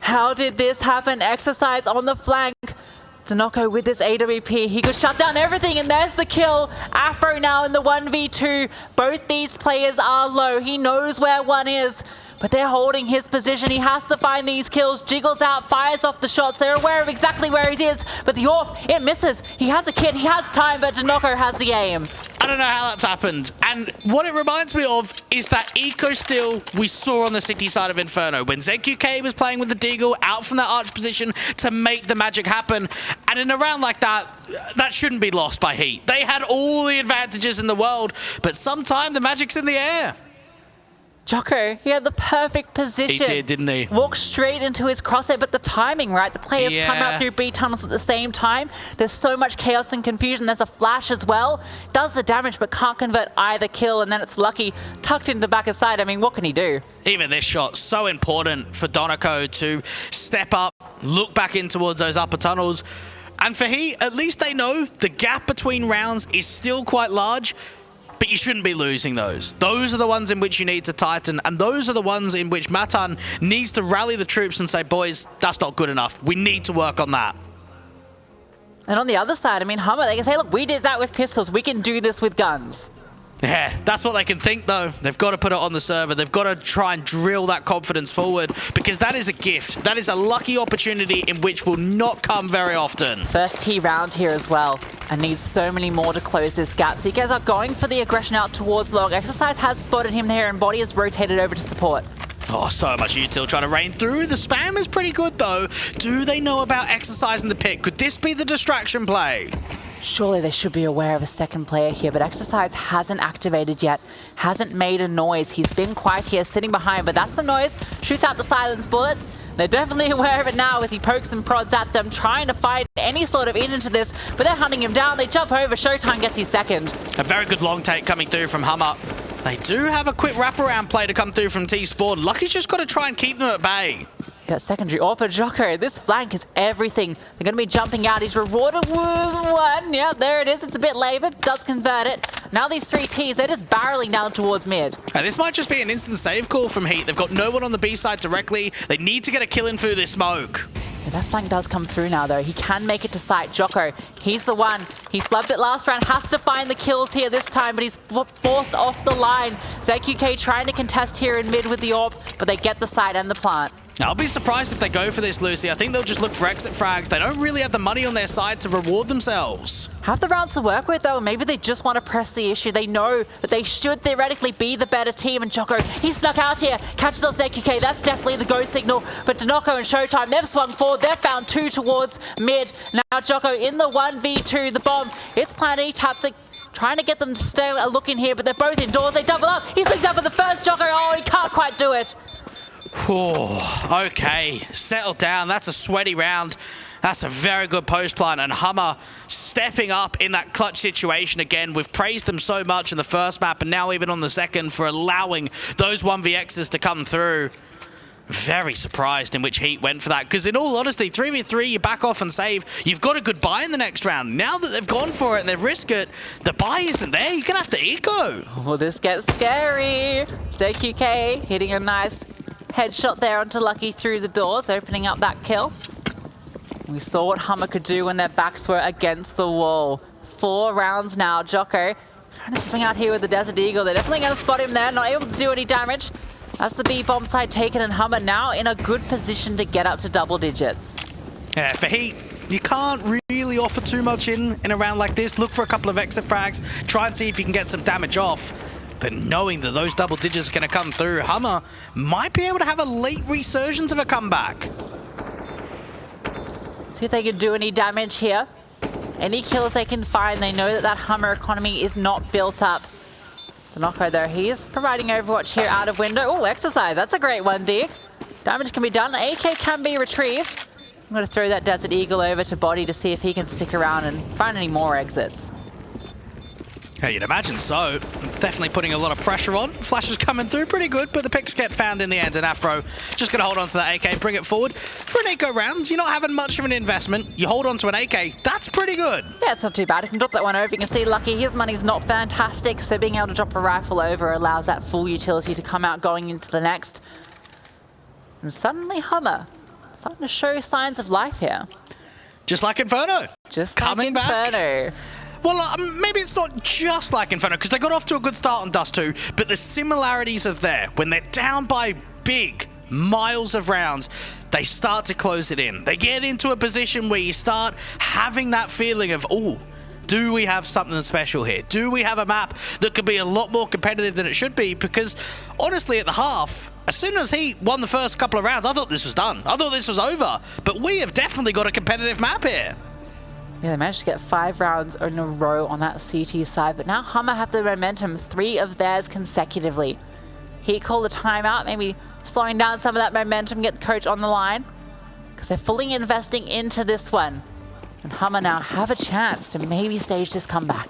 How did this happen? Exercise on the flank. danoco with this AWP, he could shut down everything, and there's the kill. Afro now in the 1v2. Both these players are low. He knows where one is, but they're holding his position. He has to find these kills. Jiggles out, fires off the shots. They're aware of exactly where he is, but the AWP, it misses. He has a kit, he has time, but danoco has the aim. I don't know how that's happened. And what it reminds me of is that eco steal we saw on the city side of Inferno when ZQK was playing with the Deagle out from that arch position to make the magic happen. And in a round like that, that shouldn't be lost by HEET. They had all the advantages in the world, but sometimes the magic's in the air. Djoko, he had the perfect position. He did, didn't he? Walked straight into his crosshair, but the timing, right? The players come out through B tunnels at the same time. There's so much chaos and confusion. There's a flash as well. Does the damage, but can't convert either kill, and then it's Lucky tucked into the back of side. I mean, what can he do? Even this shot, so important for danoco to step up, look back in towards those upper tunnels, And for HEET, at least they know the gap between rounds is still quite large, but you shouldn't be losing those. Those are the ones in which you need to tighten, and those are the ones in which Matan needs to rally the troops and say, boys, that's not good enough. We need to work on that. And on the other side, I mean, HUMMER, they can say, look, we did that with pistols. We can do this with guns. Yeah, that's what they can think, though. They've got to put it on the server. They've got to try and drill that confidence forward, because that is a gift. That is a lucky opportunity in which will not come very often. First T round here as well, and needs so many more to close this gap. So you guys are going for the aggression out towards long. Exercise has spotted him there, and bodyy has rotated over to support. Oh, so much util trying to rain through. The spam is pretty good, though. Do they know about Exercise in the pit? Could this be the distraction play? Surely they should be aware of a second player here, but Exercise hasn't activated yet, hasn't made a noise. He's been quiet here, sitting behind, but that's the noise. Shoots out the silence bullets. They're definitely aware of it now as he pokes and prods at them, trying to find any sort of in into this, but they're hunting him down. They jump over. Showtime gets his second. A very good long take coming through from HUMMER. They do have a quick wraparound play to come through from T-Spawn. Lucky's just got to try and keep them at bay. That secondary AWP, Djoko. This flank is everything. They're going to be jumping out. He's rewarded with one. Yeah, there it is. It's a bit late, but does convert it. Now these 3 Ts, they're just barreling down towards mid. And this might just be an instant save call from HEET. They've got no one on the B side directly. They need to get a kill in through this smoke. Yeah, that flank does come through now, though. He can make it to sight. Djoko, he's the one. He flubbed it last round. Has to find the kills here this time, but he's forced off the line. ZQK trying to contest here in mid with the AWP, but they get the site and the plant. I'll be surprised if they go for this, Lucy. I think they'll just look for exit frags. They don't really have the money on their side to reward themselves. Have the rounds to work with, though. Maybe they just want to press the issue. They know that they should theoretically be the better team. And Djoko, he snuck out here. Catches off ZQK. That's definitely the go signal. But danoco and Showtime, they've swung forward. They've found 2 towards mid. Now Djoko in the 1v2. The bomb, it's planted. He taps it. Trying to get them to stay a look in here, but they're both indoors. They double up. He swings up for the first. Djoko, oh, he can't quite do it. Okay, settle down. That's a sweaty round. That's a very good post plant, and HUMMER stepping up in that clutch situation again. We've praised them so much in the first map, and now even on the second for allowing those 1vx's to come through. Very surprised in which HEET went for that, because in all honesty, 3v3, you back off and save. You've got a good buy in the next round. Now that they've gone for it and they've risked it, the buy isn't there. You're going to have to eco. Well, this gets scary. ZQK hitting a nice headshot there onto Lucky through the doors, opening up that kill. We saw what HUMMER could do when their backs were against the wall. 4 rounds now. Djoko trying to swing out here with the Desert Eagle. They're definitely going to spot him there, not able to do any damage. That's the B bomb side taken, and HUMMER now in a good position to get up to double digits. Yeah, for HEET, you can't really offer too much in a round like this. Look for a couple of exit frags, try and see if you can get some damage off. But knowing that those double digits are going to come through, HUMMER might be able to have a late resurgence of a comeback. See if they can do any damage here. Any kills they can find. They know that that HUMMER economy is not built up. danoco, though, he's providing Overwatch here out of window. Oh, Exercise, that's a great one, Dig. Damage can be done. The AK can be retrieved. I'm going to throw that Desert Eagle over to bodyy to see if he can stick around and find any more exits. Yeah, you'd imagine so. Definitely putting a lot of pressure on. Flash is coming through pretty good, but the picks get found in the end, and Afro just going to hold on to that AK, bring it forward. For an eco round, you're not having much of an investment. You hold on to an AK, that's pretty good. Yeah, it's not too bad. You can drop that one over. You can see Lucky, his money's not fantastic, so being able to drop a rifle over allows that full utility to come out going into the next. And suddenly HUMMER starting to show signs of life here. Just like Inferno. Just coming like Inferno. Back. Well, maybe it's not just like Inferno, because they got off to a good start on Dust2, but the similarities are there. When they're down by big miles of rounds, they start to close it in. They get into a position where you start having that feeling of, oh, do we have something special here? Do we have a map that could be a lot more competitive than it should be? Because honestly, at the half, as soon as he won the first couple of rounds, I thought this was done. I thought this was over. But we have definitely got a competitive map here. Yeah, they managed to get 5 rounds in a row on that CT side, but now HUMMER have the momentum, 3 of theirs consecutively. He called a timeout, maybe slowing down some of that momentum, get the coach on the line, because they're fully investing into this one. And HUMMER now have a chance to maybe stage this comeback.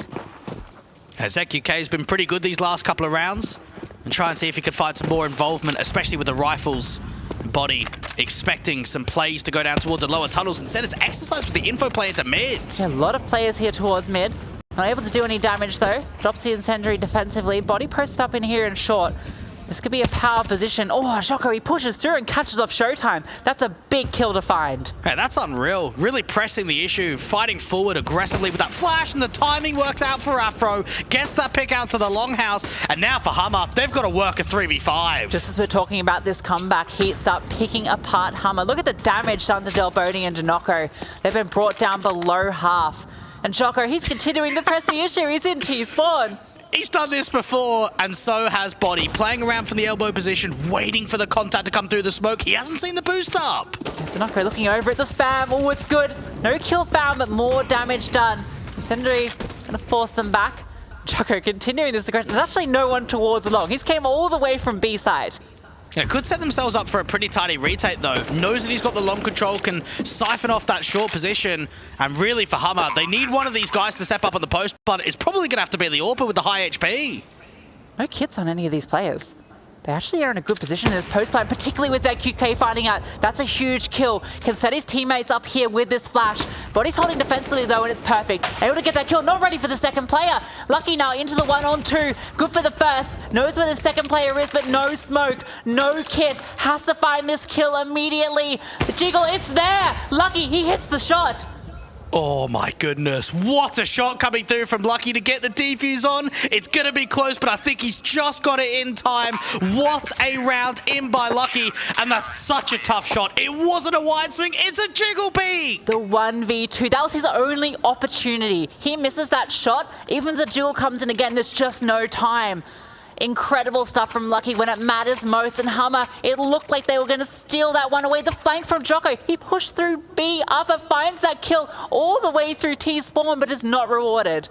ZQK has been pretty good these last couple of rounds, and try and see if he could find some more involvement, especially with the rifles. bodyy expecting some plays to go down towards the lower tunnels. Instead, it's exercise with the info play into mid. Yeah, a lot of players here towards mid. Not able to do any damage though. Drops the incendiary defensively. Bodyy posted up in here in short. This could be a power position. Oh, Djoko, he pushes through and catches off Showtime. That's a big kill to find. Yeah, that's unreal. Really pressing the issue, fighting forward aggressively with that flash, and the timing works out for Afro. Gets that pick out to the longhouse, and now for HUMMER, they've got to work a 3v5. Just as we're talking about this comeback, HEET start picking apart HUMMER. Look at the damage done to bodyy and danoco. They've been brought down below half. And Djoko, he's continuing to press the issue. He's in T-spawn. He's done this before, and so has bodyy. Playing around from the elbow position, waiting for the contact to come through the smoke. He hasn't seen the boost up. danoco looking over at the spam. Oh, it's good. No kill found, but more damage done. Incendiary gonna force them back. Djoko continuing this aggression. There's actually no one towards long. He's came all the way from B side. Yeah, could set themselves up for a pretty tidy retake though. Knows that he's got the long control, can siphon off that short position. And really for HUMMER, they need one of these guys to step up on the post, but it's probably going to have to be the AWPer with the high HP. No kits on any of these players. They actually are in a good position in this post time, particularly with ZQK finding out. That's a huge kill. Can set his teammates up here with this flash. Bodyy's holding defensively though, and it's perfect. Able to get that kill, not ready for the second player. Lucky now into the 1-on-2. Good for the first. Knows where the second player is, but no smoke, no kit. Has to find this kill immediately. The jiggle, it's there. Lucky, he hits the shot. Oh my goodness, what a shot coming through from Lucky to get the defuse on. It's going to be close, but I think he's just got it in time. What a round in by Lucky, and that's such a tough shot. It wasn't a wide swing, it's a jiggle peek. The 1v2, that was his only opportunity. He misses that shot, even if the jiggle comes in again, there's just no time. Incredible stuff from Lucky when it matters most, and HUMMER, it looked like they were going to steal that one away. The flank from Djoko, he pushed through B, upper, finds that kill all the way through T-spawn, but is not rewarded.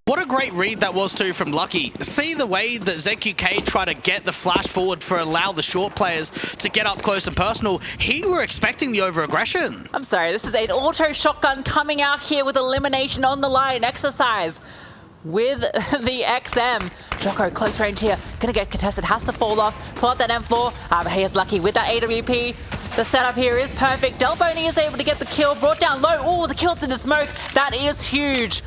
What a great read that was too from Lucky. See the way that ZQK tried to get the flash forward for allow the short players to get up close and personal. He were expecting the over-aggression. I'm sorry, this is an auto shotgun coming out here with elimination on the line. Exercise with the XM. Djoko, close range here. Gonna get contested, has to fall off. Pull out that M4. But he is lucky with that AWP. The setup here is perfect. bodyy is able to get the kill, brought down low. Oh, the kill to the smoke. That is huge.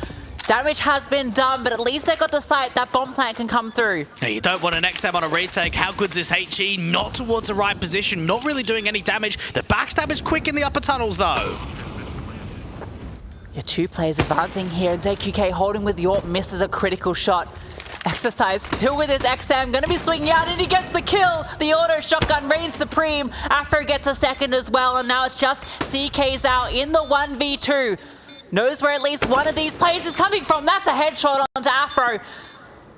Damage has been done, but at least they got the sight. That bomb plant can come through. Now, you don't want an XM on a retake. How good's this HE? Not towards the right position, not really doing any damage. The backstab is quick in the upper tunnels though. Yeah, two players advancing here, and ZQK holding with the AWP, misses a critical shot. Exercise still with his XM, gonna be swinging out, and he gets the kill! The auto shotgun reigns supreme. Afro gets a second as well, and now it's just CK's out in the 1v2. Knows where at least one of these players is coming from. That's a headshot onto Afro.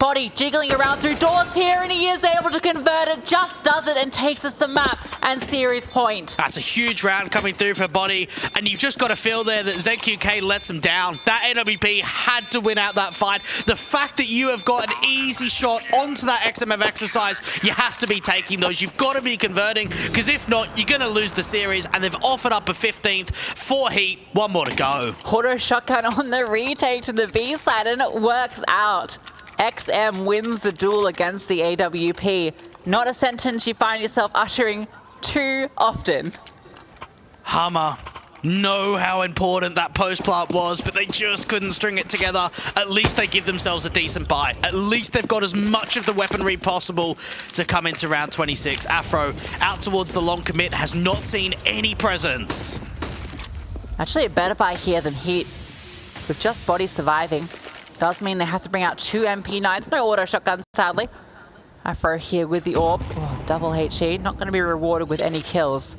bodyy jiggling around through doors here, and he is able to convert it, just does it, and takes us the map and series point. That's a huge round coming through for bodyy, and you've just got to feel there that ZQK lets him down. That AWP had to win out that fight. The fact that you have got an easy shot onto that XM of exercise, you have to be taking those. You've got to be converting, because if not, you're going to lose the series, and they've offered up a 15th for HEET. One more to go. Auto shotgun on the retake to the B side, and it works out. XM wins the duel against the AWP. Not a sentence you find yourself uttering too often. HUMMER know how important that post plant was, but they just couldn't string it together. At least they give themselves a decent buy. At least they've got as much of the weaponry possible to come into round 26. Afro out towards the long commit, has not seen any presence. Actually a better buy here than HEET. With just bodyy surviving. Does mean they have to bring out two MP9s. No auto shotguns, sadly. Afro here with the AWP. Oh, double HE. Not going to be rewarded with any kills.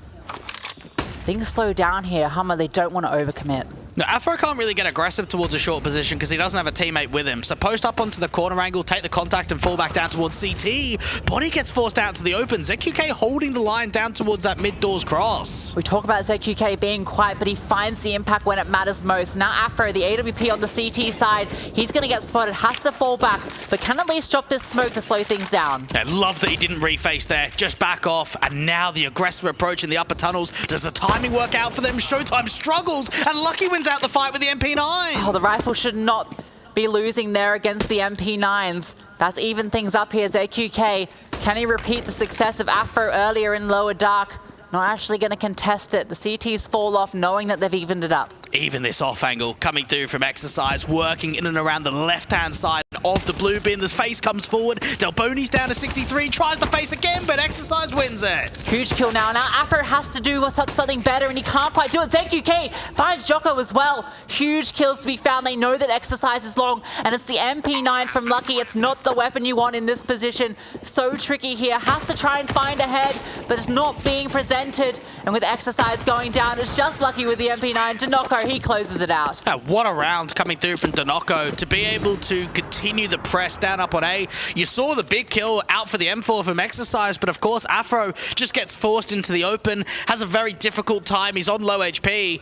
Things slow down here. HUMMER, they don't want to overcommit. No, Afro can't really get aggressive towards a short position because he doesn't have a teammate with him. So post up onto the corner angle, take the contact and fall back down towards CT. bodyy gets forced out to the open. ZQK holding the line down towards that mid-doors cross. We talk about ZQK being quiet, but he finds the impact when it matters most. Now Afro, the AWP on the CT side, he's going to get spotted, has to fall back, but can at least drop this smoke to slow things down. I love that he didn't reface there. Just back off, and now the aggressive approach in the upper tunnels. Does the timing work out for them? Showtime struggles, and Lucky wins out the fight with the MP9. Oh, the rifle should not be losing there against the MP9s. That's even things up here. ZQK, can he repeat the success of Afro earlier in lower dark? not actually going to contest it. The CTs fall off knowing that they've evened it up. Even this off angle coming through from Exercise, working in and around the left-hand side of the blue bin. The face comes forward. Delboni's down to 63, tries the face again, but Exercise wins it. Huge kill now. Now Afro has to do something better, and he can't quite do it. ZQK finds Djoko as well. Huge kills to be found. They know that Exercise is long, and it's the MP9 from Lucky. It's not the weapon you want in this position. So tricky here. Has to try and find a head, but it's not being presented. And with Exercise going down, it's just Lucky with the MP9. Danoco, he closes it out. What a round coming through from Danoco to be able to continue the press down up on A. You saw the big kill out for the M4 from Exercise, but of course Afro just gets forced into the open, has a very difficult time. He's on low HP.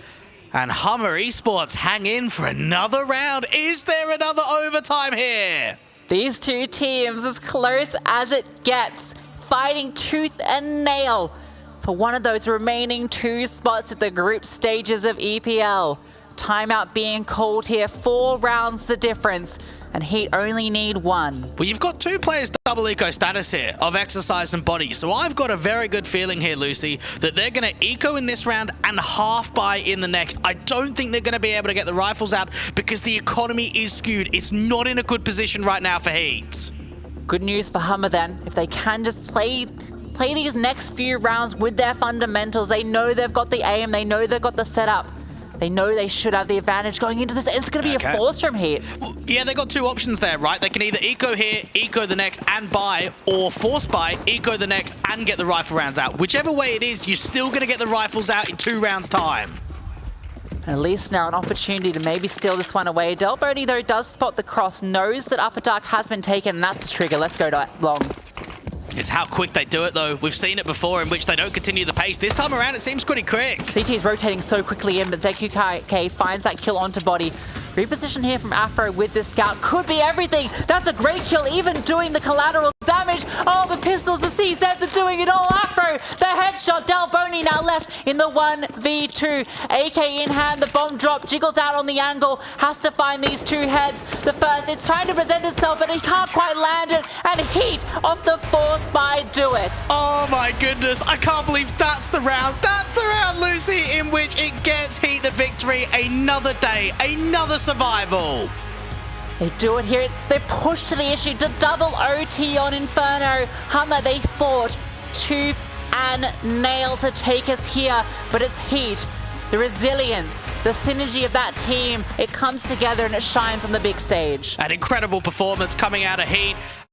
And HUMMER Esports hang in for another round. Is there another overtime here? These two teams, as close as it gets, fighting tooth and nail for one of those remaining 2 spots at the group stages of EPL. Timeout being called here, 4 rounds the difference, and Heat only need 1. Well, you've got 2 players double eco status here of Exercise and Bodyy, so I've got a very good feeling here, Lucy, that they're going to eco in this round and half buy in the next. I don't think they're going to be able to get the rifles out because the economy is skewed. It's not in a good position right now for Heat. Good news for HUMMER then, if they can just play these next few rounds with their fundamentals. They know they've got the aim, they know they've got the setup. They know they should have the advantage going into this. It's going to be a force from Heat. Well, yeah, they got 2 options there, right? They can either eco here, eco the next and buy, or force buy, eco the next and get the rifle rounds out. Whichever way it is, you're still going to get the rifles out in 2 rounds time. At least now an opportunity to maybe steal this one away. Delboni, though, does spot the cross, knows that Upper Dark has been taken, and that's the trigger. Let's go to long. It's how quick they do it, though. We've seen it before in which they don't continue the pace. This time around, it seems pretty quick. CT is rotating so quickly in, but ZQK finds that kill onto Bodyy. Reposition here from Afro with this scout could be everything. That's a great kill, even doing the collateral damage. Oh, the pistols, the CZs are doing it all. Afro, the headshot. Delboni now left in the 1v2. AK in hand, the bomb drop, jiggles out on the angle, has to find these 2 heads. The first, it's trying to present itself, but he can't quite land it. And Heat off the force by do it. Oh my goodness, I can't believe that's the round. That's the round, Lucy, in which it gets Heat the victory. Another day, another survival. They do it here. They push to the issue to double OT on Inferno. HUMMER, they fought tooth and nail to take us here, but it's Heat. The resilience, the synergy of that team, it comes together and it shines on the big stage. An incredible performance coming out of Heat.